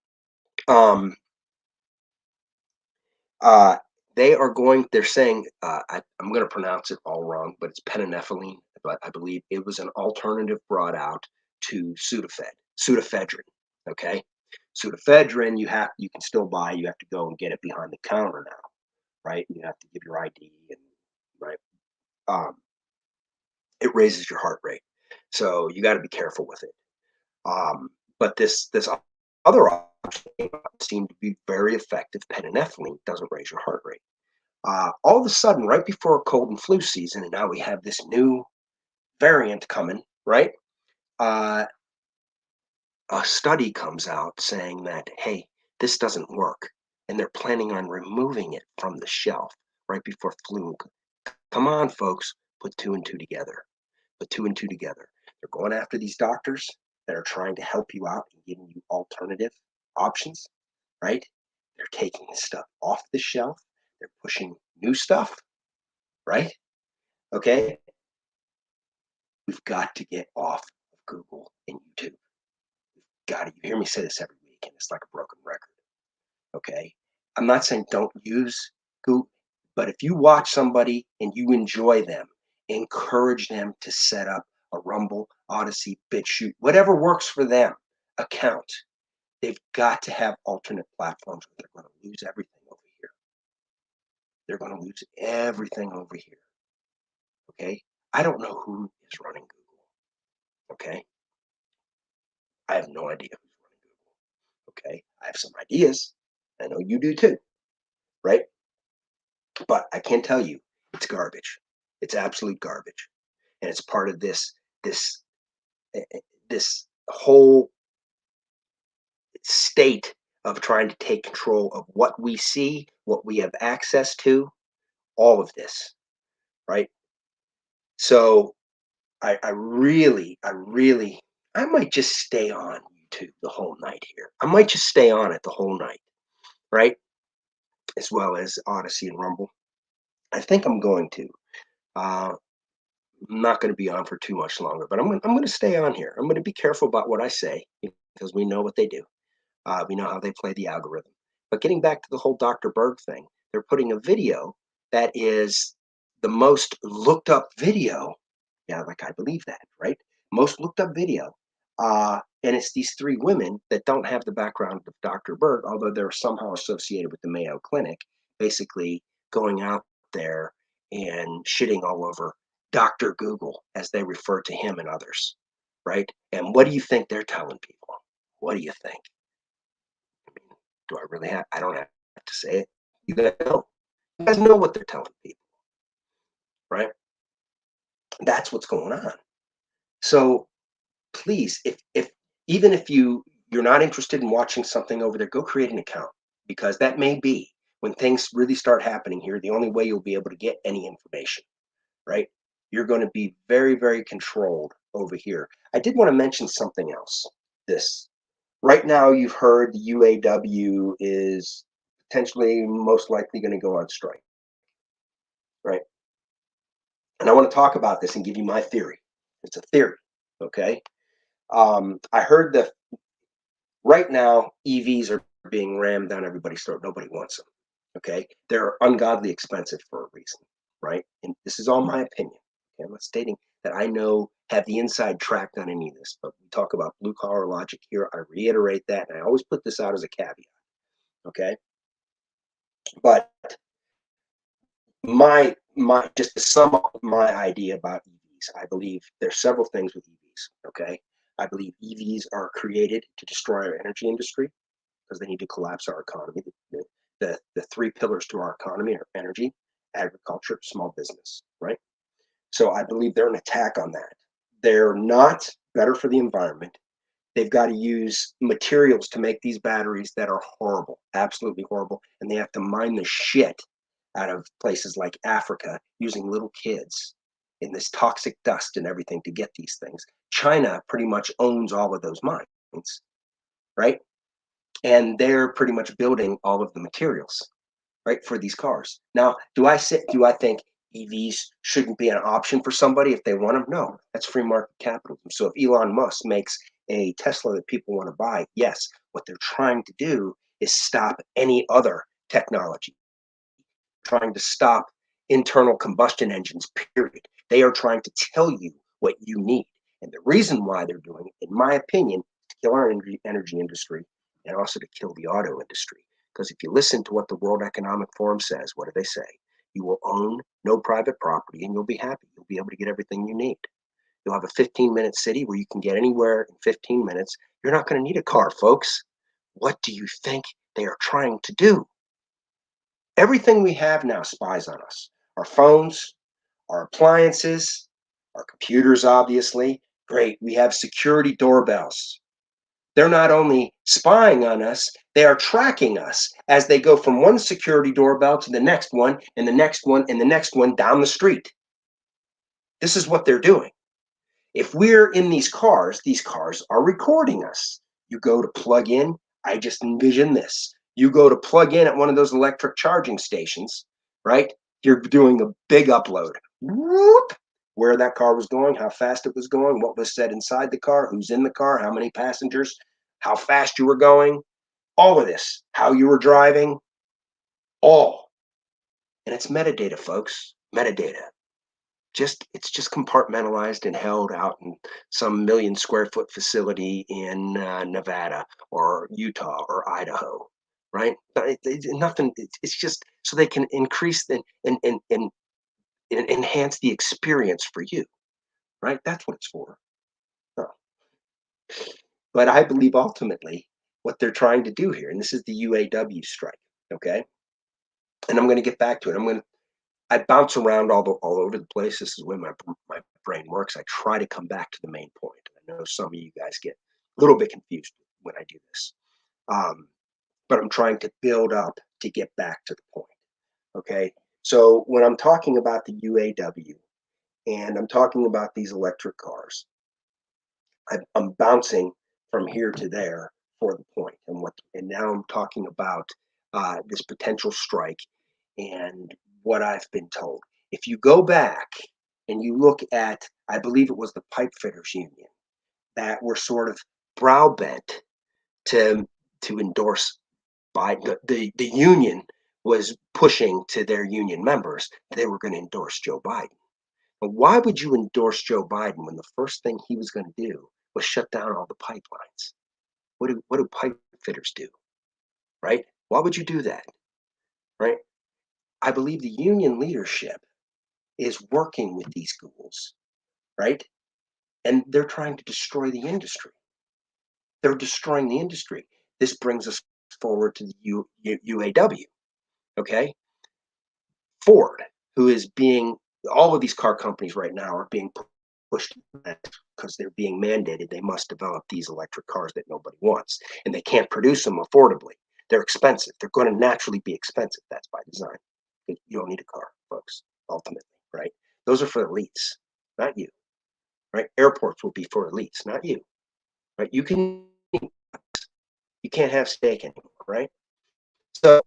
Speaker 1: they're saying, I'm going to pronounce it all wrong, but it's penenephrine. But I believe it was an alternative brought out to pseudoephedrine. Okay. Pseudoephedrine, you can still buy, you have to go and get it behind the counter now, right? You have to give your ID and right. It raises your heart rate. So you got to be careful with it. But this other option seemed to be very effective. Penenephrine doesn't raise your heart rate. All of a sudden, right before cold and flu season, and now we have this new variant coming, right? A study comes out saying that, hey, this doesn't work. And they're planning on removing it from the shelf right before flu. Come on, folks, put two and two together. Put two and two together. They're going after these doctors that are trying to help you out and giving you alternative options, right? They're taking this stuff off the shelf. They're pushing new stuff, right? Okay. We've got to get off of Google and YouTube. You hear me say this every week, and it's like a broken record. Okay. I'm not saying don't use Google, but if you watch somebody and you enjoy them, encourage them to set up a Rumble, Odysee, BitChute, whatever works for them account. They've got to have alternate platforms, or they're going to lose everything over here. They're going to lose everything over here. Okay. I don't know who is running Google. Okay. I have no idea who's running Google. Okay. I have some ideas. I know you do too. Right. But I can't tell you it's garbage. It's absolute garbage. And it's part of this whole state of trying to take control of what we see, what we have access to, all of this, right? So I might just stay on YouTube the whole night here. I might just stay on it the whole night, right? As well as Odysee and Rumble. I think I'm going to. I'm not going to be on for too much longer, but I'm going to stay on here. I'm going to be careful about what I say because we know what they do. We know how they play the algorithm. But getting back to the whole Dr. Berg thing, they're putting a video that is the most looked up video. Yeah, like I believe that, right? Most looked up video And it's these three women that don't have the background of Dr. Berg, although they're somehow associated with the Mayo Clinic, basically going out there and shitting all over Dr. Google, as they refer to him and others, right? And what do you think they're telling people? What do you think? I mean, do I really have? I don't have to say it. You guys know. You guys know what they're telling people, right? That's what's going on. So please, if even if you're not interested in watching something over there, go create an account, because that may be when things really start happening here, the only way you'll be able to get any information, right? You're going to be very, very controlled over here. I did want to mention something else. This right now, you've heard the UAW is potentially most likely going to go on strike, right? And I want to talk about this and give you my theory. It's a theory, okay? I heard that right now EVs are being rammed down everybody's throat. Nobody wants them. Okay, they're ungodly expensive for a reason, right? And this is all my opinion. Okay, I'm not stating that I know have the inside track on any of this, but we talk about blue collar logic here. I reiterate that, and I always put this out as a caveat. Okay, but my just to sum up my idea about EVs, I believe there's several things with EVs. Okay, I believe EVs are created to destroy our energy industry because they need to collapse our economy. The three pillars to our economy are energy, agriculture, small business, right? So I believe they're an attack on that. They're not better for the environment. They've got to use materials to make these batteries that are horrible, absolutely horrible. And they have to mine the shit out of places like Africa using little kids in this toxic dust and everything to get these things. China pretty much owns all of those mines, right? And they're pretty much building all of the materials, right, for these cars. Now, do I think EVs shouldn't be an option for somebody if they want them? No, that's free market capitalism. So if Elon Musk makes a Tesla that people want to buy, yes, what they're trying to do is stop any other technology, trying to stop internal combustion engines, period. They are trying to tell you what you need. And the reason why they're doing it, in my opinion, to kill our energy industry and also to kill the auto industry. Because if you listen to what the World Economic Forum says, what do they say? You will own no private property and you'll be happy. You'll be able to get everything you need. You'll have a 15-minute city where you can get anywhere in 15 minutes. You're not going to need a car, folks. What do you think they are trying to do? Everything we have now spies on us. Our phones, our appliances, our computers, obviously. Great. We have security doorbells. They're not only spying on us, they are tracking us as they go from one security doorbell to the next one and the next one and the next one down the street. This is what they're doing. If we're in these cars are recording us. You go to plug in, I just envision this. You go to plug in at one of those electric charging stations, right? You're doing a big upload. Whoop, where that car was going, how fast it was going, what was said inside the car, who's in the car, how many passengers, how fast you were going, all of this, how you were driving, all. And it's metadata, folks, metadata. It's just compartmentalized and held out in some million square foot facility in Nevada or Utah or Idaho, right? Nothing. It's just so they can increase and enhance the experience for you, right? That's what it's for. Oh. But I believe ultimately what they're trying to do here, and this is the UAW strike, okay? And I'm going to get back to it. I bounce around all over the place. This is where my brain works. I try to come back to the main point. I know some of you guys get a little bit confused when I do this, but I'm trying to build up to get back to the point. Okay, so when I'm talking about the UAW and I'm talking about these electric cars, I'm bouncing from here to there for the point, and now I'm talking about this potential strike and what I've been told. If you go back and you look at, I believe it was the pipe fitters union that were sort of brow bent to endorse Biden. The union was pushing to their union members they were going to endorse Joe Biden. But why would you endorse Joe Biden when the first thing he was going to do was shut down all the pipelines. What do pipe fitters do, right? Why would you do that, right? I believe the union leadership is working with these schools, right? And they're trying to destroy the industry. They're destroying the industry. This brings us forward to the UAW, okay? Ford, who is being, all of these car companies right now are being pushed because they're being mandated they must develop these electric cars that nobody wants, and they can't produce them affordably. They're expensive. They're going to naturally be expensive. That's by design. You don't need a car, folks, ultimately, right? Those are for elites, not you, right? Airports will be for elites, not you, right? You can't have steak anymore, right? So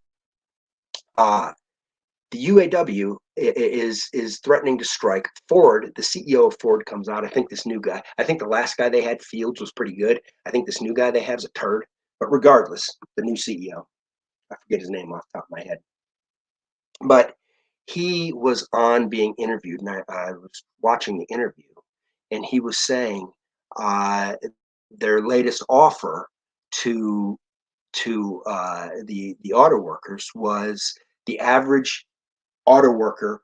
Speaker 1: the UAW is threatening to strike. Ford, the CEO of Ford, comes out. I think this new guy, I think the last guy they had, Fields, was pretty good. I think this new guy they have is a turd. But regardless, the new CEO, I forget his name off the top of my head, but he was on being interviewed, and I was watching the interview, and he was saying their latest offer to the auto workers was the average auto worker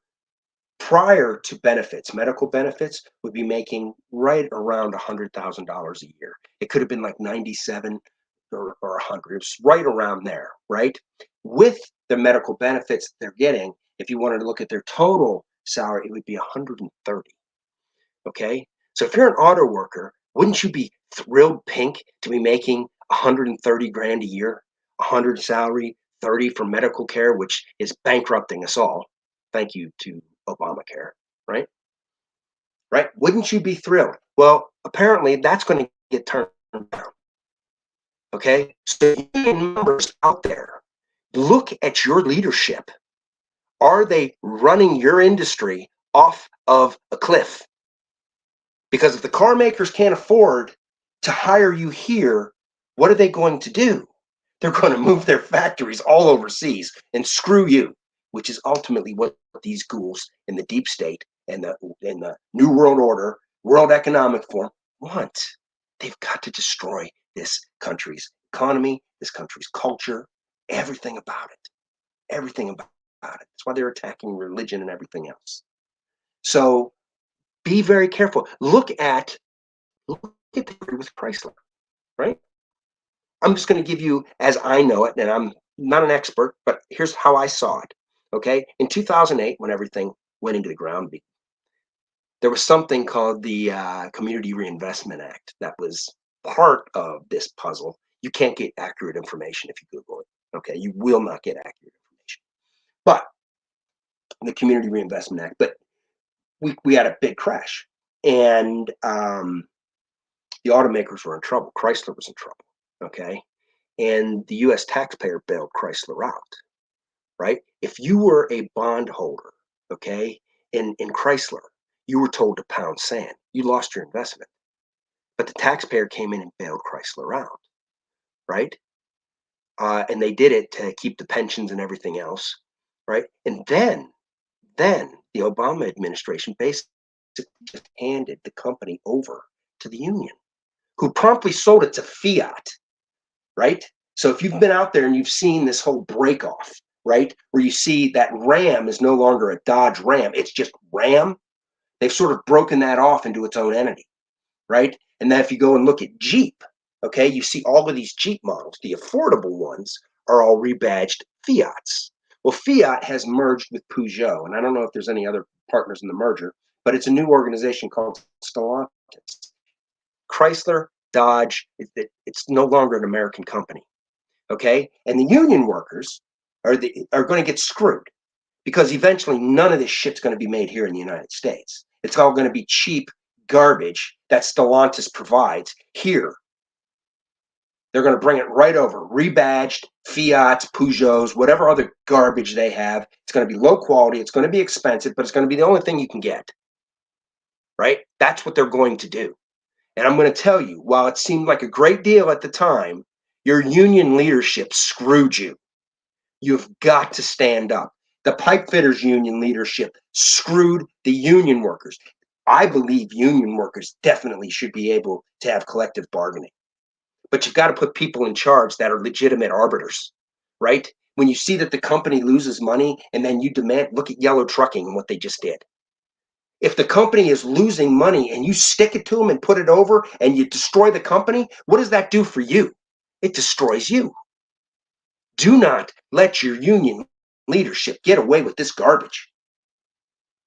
Speaker 1: prior to benefits, medical benefits, would be making right around $100,000 a year. It could have been like 97 or 100. It's right around there, right? With the medical benefits they're getting, if you wanted to look at their total salary, it would be 130. Okay, so if you're an auto worker, wouldn't you be thrilled pink to be making 130 grand a year, 100 salary, 30 for medical care, which is bankrupting us all? Thank you to Obamacare, right? Right? Wouldn't you be thrilled? Well, apparently that's going to get turned down. Okay, so union members out there, look at your leadership. Are they running your industry off of a cliff? Because if the car makers can't afford to hire you here, what are they going to do? They're going to move their factories all overseas and screw you, which is ultimately what these ghouls in the deep state and the New World Order, World Economic Forum want. They've got to destroy this country's economy, this country's culture, everything about it. Everything about it. That's why they're attacking religion and everything else. So be very careful. Look at the with Chrysler, right? I'm just going to give you as I know it, and I'm not an expert, but here's how I saw it. Okay, in 2008, when everything went into the ground, there was something called the Community Reinvestment Act that was part of this puzzle. You can't get accurate information if you Google it. Okay, you will not get accurate information. But the Community Reinvestment Act, but we had a big crash, and the automakers were in trouble. Chrysler was in trouble. Okay, and the U.S. taxpayer bailed Chrysler out. Right? If you were a bondholder, okay, in Chrysler, you were told to pound sand. You lost your investment, but the taxpayer came in and bailed Chrysler out. Right? And they did it to keep the pensions and everything else. Right? And then the Obama administration basically just handed the company over to the union, who promptly sold it to Fiat, right? So if you've been out there and you've seen this whole break off, right, where you see that Ram is no longer a Dodge Ram, it's just Ram, they've sort of broken that off into its own entity, right? And then if you go and look at Jeep, okay, you see all of these Jeep models, the affordable ones are all rebadged Fiats. Well, Fiat has merged with Peugeot, and I don't know if there's any other partners in the merger, but it's a new organization called Stellantis. Chrysler, Dodge, it's no longer an American company, okay? And the union workers are going to get screwed because eventually none of this shit's going to be made here in the United States. It's all going to be cheap garbage that Stellantis provides here. They're going to bring it right over, rebadged, Fiats, Peugeots, whatever other garbage they have. It's going to be low quality. It's going to be expensive, but it's going to be the only thing you can get, right? That's what they're going to do. And I'm going to tell you, while it seemed like a great deal at the time, your union leadership screwed you. You've got to stand up. The pipe fitters union leadership screwed the union workers. I believe union workers definitely should be able to have collective bargaining. But you've got to put people in charge that are legitimate arbiters, right? When you see that the company loses money and then you demand, look at Yellow Trucking and what they just did. If the company is losing money and you stick it to them and put it over and you destroy the company, what does that do for you? It destroys you. Do not let your union leadership get away with this garbage.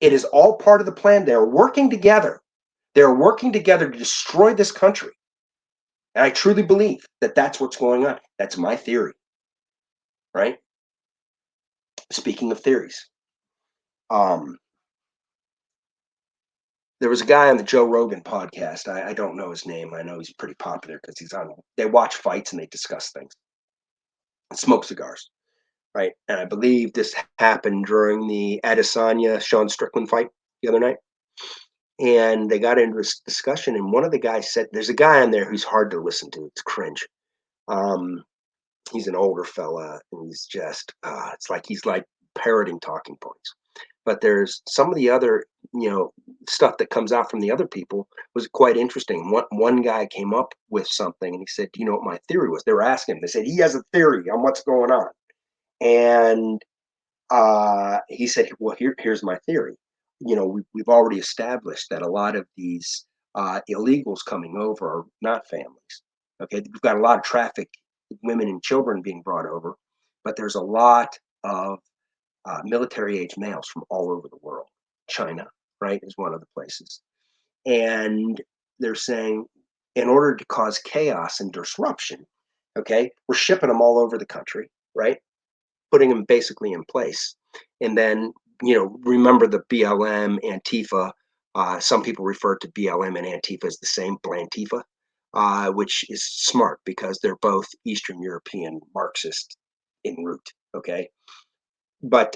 Speaker 1: It is all part of the plan. They're working together. They're working together to destroy this country. And I truly believe that that's what's going on. That's my theory, right? Speaking of theories, um, there was a guy on the Joe Rogan podcast. I don't know his name. I know he's pretty popular because he's on. They watch fights and they discuss things, and smoke cigars, right? And I believe this happened during the Adesanya Sean Strickland fight the other night. And they got into this discussion, and one of the guys said, "There's a guy on there who's hard to listen to. It's cringe. Um, he's an older fella, and he's just it's like he's like parroting talking points." But there's some of the other, stuff that comes out from the other people was quite interesting. One guy came up with something, and he said, "Do you know what my theory was?" They were asking him. They said he has a theory on what's going on, and he said, "Well, here's my theory. We've already established that a lot of these illegals coming over are not families. Okay, we've got a lot of traffic, women and children being brought over, but there's a lot of military age males from all over the world. China, right, is one of the places. And they're saying, in order to cause chaos and disruption, okay, we're shipping them all over the country, right? Putting them basically in place. And then, remember the BLM, Antifa. Some people refer to BLM and Antifa as the same, Blantifa, which is smart because they're both Eastern European Marxist in root, okay? But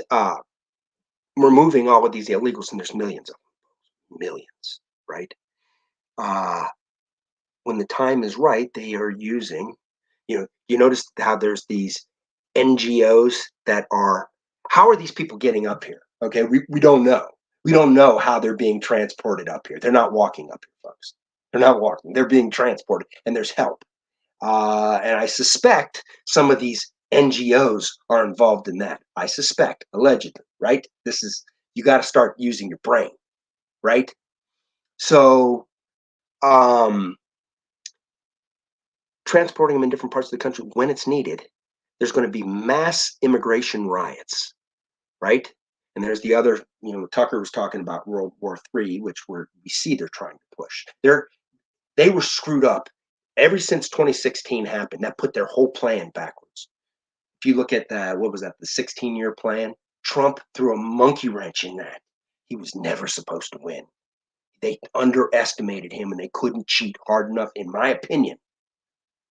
Speaker 1: removing all of these illegals, and there's millions of them, millions, right? Uh, when the time is right, they are using, you notice how there's these NGOs that are, how are these people getting up here? Okay, we don't know. We don't know how they're being transported up here. They're not walking up here, folks. They're not walking. They're being transported, and there's help. And I suspect some of these NGOs are involved in that. I suspect, allegedly, right? You got to start using your brain, right? So, um, transporting them in different parts of the country when it's needed, there's going to be mass immigration riots, right? And there's the other, Tucker was talking about World War III, which we see they're trying to push. They were screwed up ever since 2016 happened. That put their whole plan backwards. If you look at what was that, the 16-year plan, Trump threw a monkey wrench in that. He was never supposed to win. They underestimated him and they couldn't cheat hard enough, in my opinion,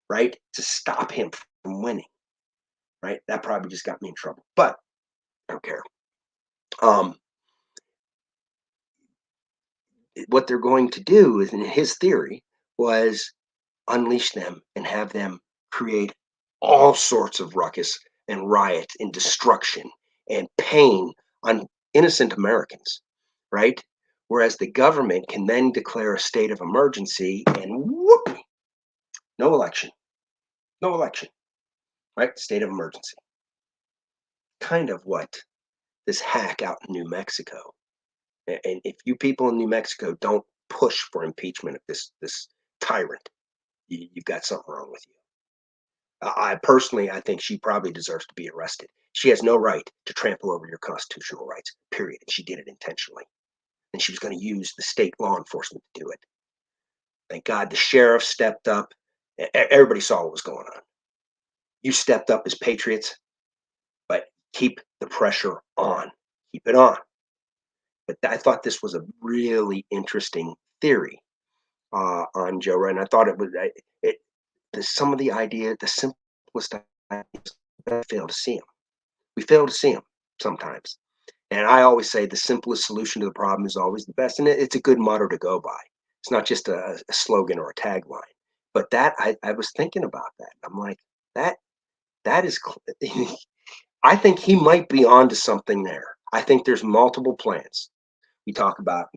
Speaker 1: right, to stop him from winning, right? That probably just got me in trouble, but I don't care. What they're going to do is, in his theory, was unleash them and have them create all sorts of ruckus and riot and destruction and pain on innocent Americans, right? Whereas the government can then declare a state of emergency and whoop, no election, no election, right? State of emergency. Kind of what this hack out in New Mexico. And if you people in New Mexico don't push for impeachment of this tyrant, you've got something wrong with you. I think she probably deserves to be arrested. She has no right to trample over your constitutional rights, period. And she did it intentionally. And she was going to use the state law enforcement to do it. Thank God the sheriff stepped up. Everybody saw what was going on. You stepped up as patriots, but keep the pressure on. Keep it on. But I thought this was a really interesting theory on Joe Rogan. I thought some of the idea, the simplest ideas, we fail to see them. We fail to see them sometimes. And I always say the simplest solution to the problem is always the best. And it's a good motto to go by. It's not just a slogan or a tagline. But I was thinking about that. I'm like, that is, I think he might be onto something there. I think there's multiple plans. We talk about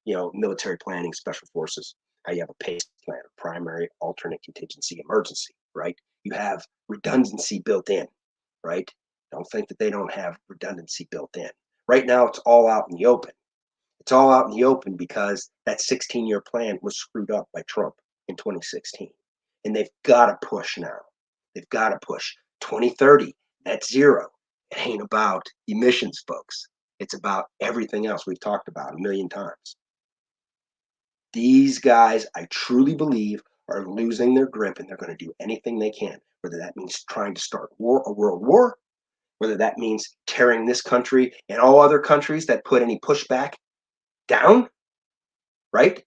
Speaker 1: military planning, special forces, how you have a PACE plan, a primary, alternate, contingency, emergency, right? You have redundancy built in, right? Don't think that they don't have redundancy built in. Right now, it's all out in the open. It's all out in the open because that 16-year plan was screwed up by Trump in 2016. And they've got to push now. They've got to push 2030, net zero. It ain't about emissions, folks. It's about everything else we've talked about a million times. These guys, I truly believe, are losing their grip, and they're going to do anything they can, whether that means trying to start a world war, whether that means tearing this country and all other countries that put any pushback down, right?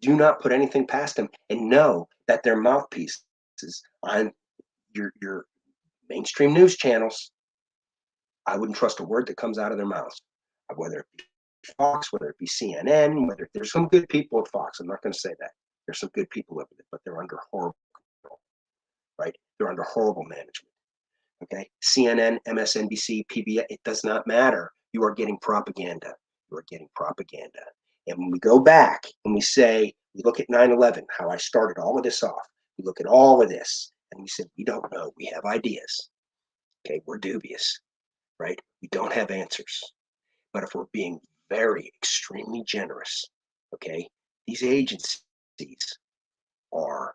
Speaker 1: Do not put anything past them, and know that their mouthpieces on your mainstream news channels. I wouldn't trust a word that comes out of their mouths, whether it be Fox, whether it be CNN, whether there's some good people at Fox. I'm not going to say that. There's some good people over there, but they're under horrible control, right? They're under horrible management. Okay, CNN, MSNBC, PBS, it does not matter. You are getting propaganda. You are getting propaganda. And when we go back and we say, we look at 9/11, how I started all of this off, we look at all of this, and we said, we don't know. We have ideas. Okay, we're dubious, right? We don't have answers. But if we're being very extremely generous, okay, these agencies are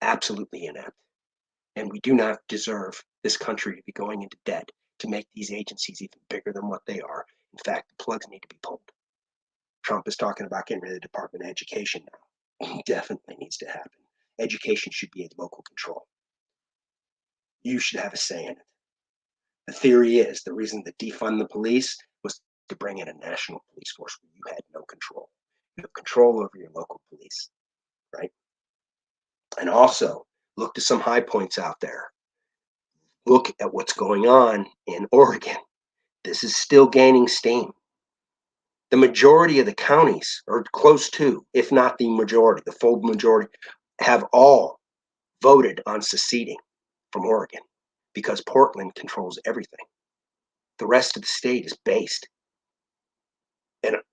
Speaker 1: absolutely inept. And we do not deserve this country to be going into debt to make these agencies even bigger than what they are. In fact, the plugs need to be pulled. Trump is talking about getting rid of the Department of Education now. It definitely needs to happen. Education should be in local control. You should have a say in it. The theory is the reason to defund the police was to bring in a national police force where you had no control. You have control over your local police, right? And also look to some high points out there. Look at what's going on in Oregon. This is still gaining steam. The majority of the counties, or close to, if not the majority, the full majority, have all voted on seceding from Oregon because Portland controls everything. The rest of the state is based.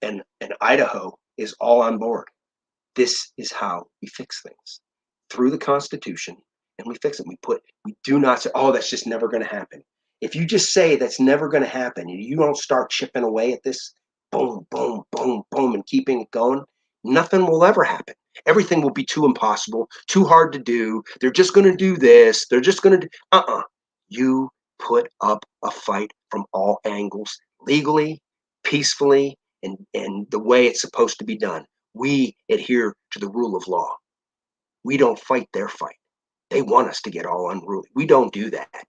Speaker 1: And Idaho is all on board. This is how we fix things. Through the Constitution, and we fix it. We do not say, oh, that's just never going to happen. If you just say that's never going to happen, and you don't start chipping away at this, boom, boom, boom, boom, and keeping it going, nothing will ever happen. Everything will be too impossible, too hard to do. They're just going to do this. They're just going to do, You put up a fight from all angles, legally, peacefully, and the way it's supposed to be done. We adhere to the rule of law. We don't fight their fight. They want us to get all unruly. We don't do that.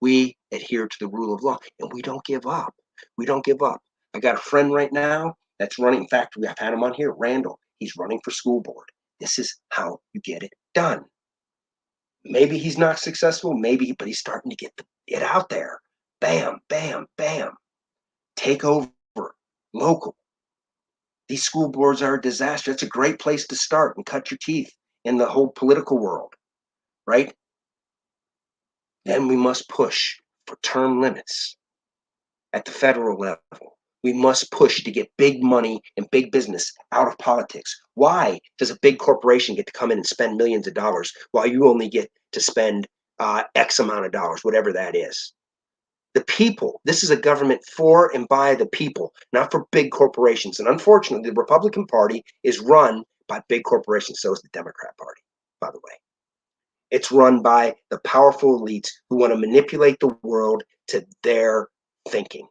Speaker 1: We adhere to the rule of law, and we don't give up. We don't give up. I got a friend right now that's running. In fact, I've had him on here, Randall. He's running for school board. This is how you get it done. Maybe he's not successful, maybe, but he's starting to get it out there. Bam, bam, bam. Take over. Local. These school boards are a disaster. It's a great place to start and cut your teeth in the whole political world, right? Then we must push for term limits at the federal level. We must push to get big money and big business out of politics. Why does a big corporation get to come in and spend millions of dollars while you only get to spend X amount of dollars, whatever that is? The people, this is a government for and by the people, not for big corporations. And unfortunately, the Republican Party is run by big corporations. So is the Democrat Party, by the way. It's run by the powerful elites who want to manipulate the world to their thinking.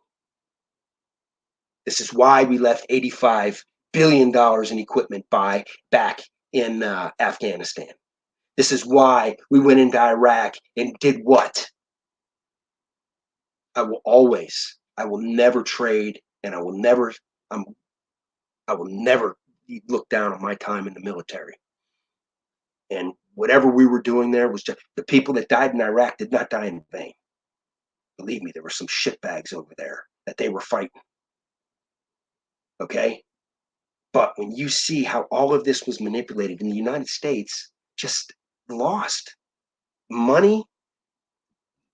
Speaker 1: This is why we left $85 billion in equipment back in Afghanistan. This is why we went into Iraq and did what? I will never trade, and I will never look down on my time in the military. And whatever we were doing there was just the people that died in Iraq did not die in vain. Believe me, there were some shitbags over there that they were fighting. Okay? But when you see how all of this was manipulated in the United States, just lost money,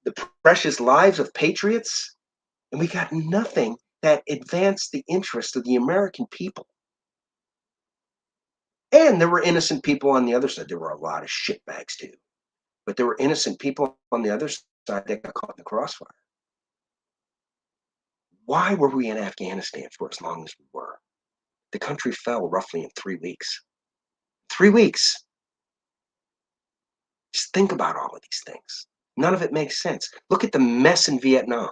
Speaker 1: the precious lives of patriots, and we got nothing that advanced the interest of the American people. And there were innocent people on the other side. There were a lot of shitbags too, but there were innocent people on the other side that got caught in the crossfire. Why were we in Afghanistan for as long as we were? The country fell roughly in 3 weeks. 3 weeks. Just think about all of these things. None of it makes sense. Look at the mess in Vietnam.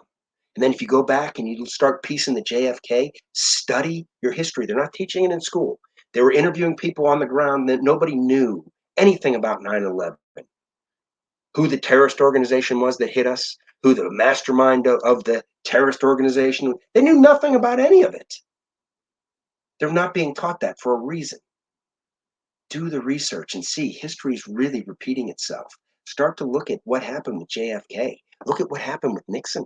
Speaker 1: And then if you go back and you start piecing the JFK, study your history. They're not teaching it in school. They were interviewing people on the ground that nobody knew anything about 9/11, who the terrorist organization was that hit us, who the mastermind of the terrorist organization. They knew nothing about any of it. They're not being taught that for a reason. Do the research and see history is really repeating itself. Start to look at what happened with JFK. Look at what happened with Nixon.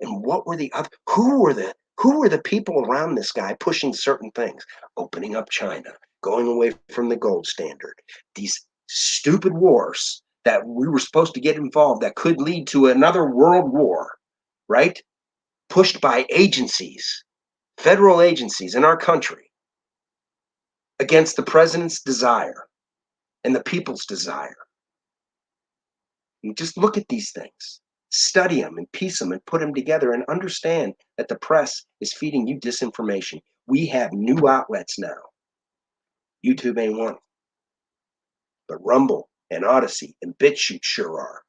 Speaker 1: And what were the other who were the people around this guy pushing certain things? Opening up China, going away from the gold standard, these stupid wars that we were supposed to get involved that could lead to another world war, right? Pushed by agencies, federal agencies in our country against the president's desire and the people's desire. You just look at these things, study them and piece them and put them together and understand that the press is feeding you disinformation. We have new outlets now. YouTube ain't one, but Rumble and Odysee and BitChute sure are.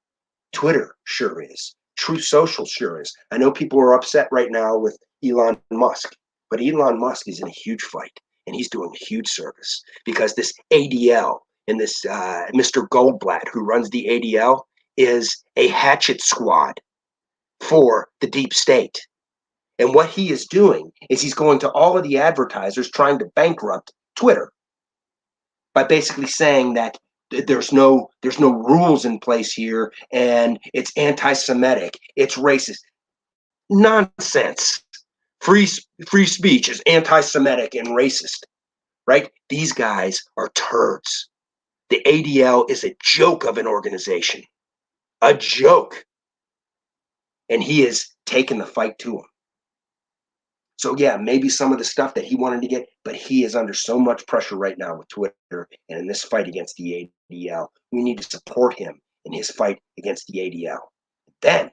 Speaker 1: Twitter sure is. True Social sure is. I know people are upset right now with Elon Musk, but Elon Musk is in a huge fight and he's doing a huge service because this ADL and this Mr. Goldblatt who runs the ADL is a hatchet squad for the deep state. And what he is doing is he's going to all of the advertisers trying to bankrupt Twitter by basically saying that there's no rules in place here and it's anti-Semitic, it's racist. Nonsense. Free speech is anti-Semitic and racist, right? These guys are turds. The ADL is a joke of an organization, a joke. And he is taking the fight to him. So yeah, maybe some of the stuff that he wanted to get, but he is under so much pressure right now with Twitter and in this fight against the ADL. We need to support him in his fight against the ADL. Then,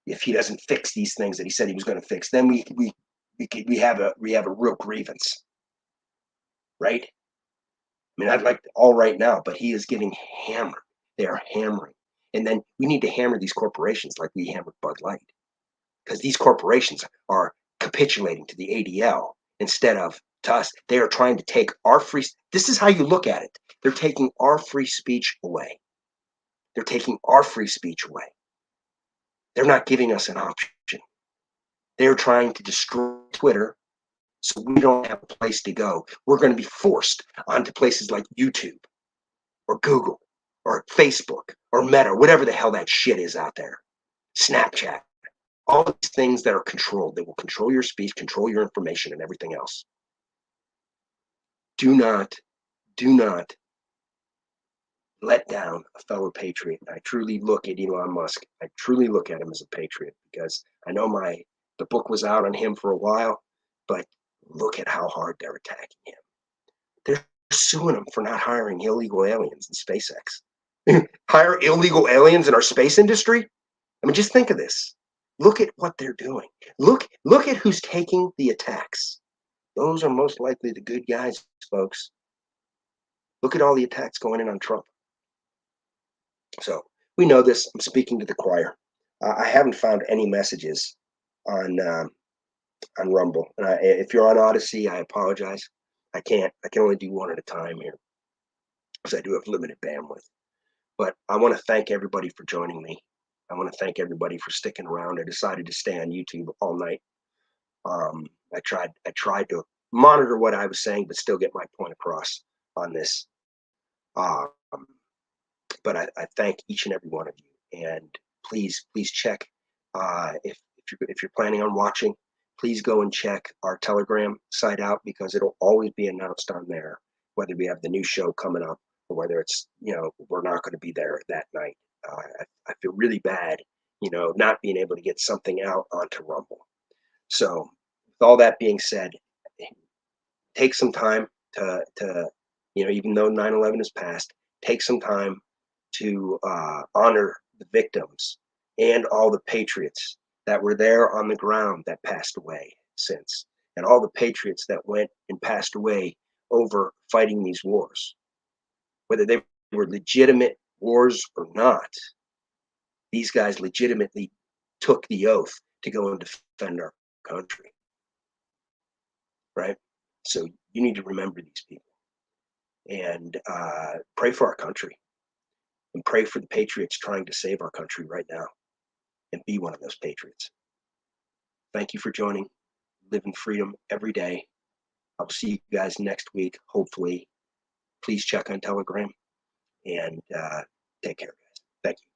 Speaker 1: if he doesn't fix these things that he said he was going to fix, then we have a real grievance, right? I mean, I'd like all right now, but he is getting hammered. They are hammering, and then we need to hammer these corporations like we hammered Bud Light. Because these corporations are capitulating to the ADL instead of to us. They are trying to take our free. This is how you look at it. They're taking our free speech away. They're taking our free speech away. They're not giving us an option. They're trying to destroy Twitter so we don't have a place to go. We're going to be forced onto places like YouTube or Google or Facebook or Meta, whatever the hell that shit is out there. Snapchat. All these things that are controlled, they will control your speech, control your information, and everything else. Do not let down a fellow patriot. I truly look at Elon Musk. I truly look at him as a patriot because I know the book was out on him for a while, but look at how hard they're attacking him. They're suing him for not hiring illegal aliens in SpaceX. Hire illegal aliens in our space industry? I mean, just think of this. Look at what they're doing. Look at who's taking the attacks. Those are most likely the good guys, folks. Look at all the attacks going in on Trump. So we know this. I'm speaking to the choir. I haven't found any messages on Rumble. If you're on Odysee, I apologize. I can't. I can only do one at a time here because I do have limited bandwidth. But I want to thank everybody for joining me. I want to thank everybody for sticking around. I decided to stay on YouTube all night. I tried to monitor what I was saying, but still get my point across on this. Um, but I thank each and every one of you. And please check if you're planning on watching. Please go and check our Telegram site out because it'll always be announced on there, whether we have the new show coming up or whether it's we're not going to be there that night. I feel really bad, not being able to get something out onto Rumble. So, with all that being said, take some time to even though 9/11 is past, take some time to honor the victims and all the patriots that were there on the ground that passed away since, and all the patriots that went and passed away over fighting these wars. Whether they were legitimate wars or not, these guys legitimately took the oath to go and defend our country, right? So you need to remember these people and pray for our country and pray for the patriots trying to save our country right now, and be one of those patriots. Thank you for joining. Live in freedom every day. I'll see you guys next week, hopefully. Please check on Telegram and take care, guys. Thank you.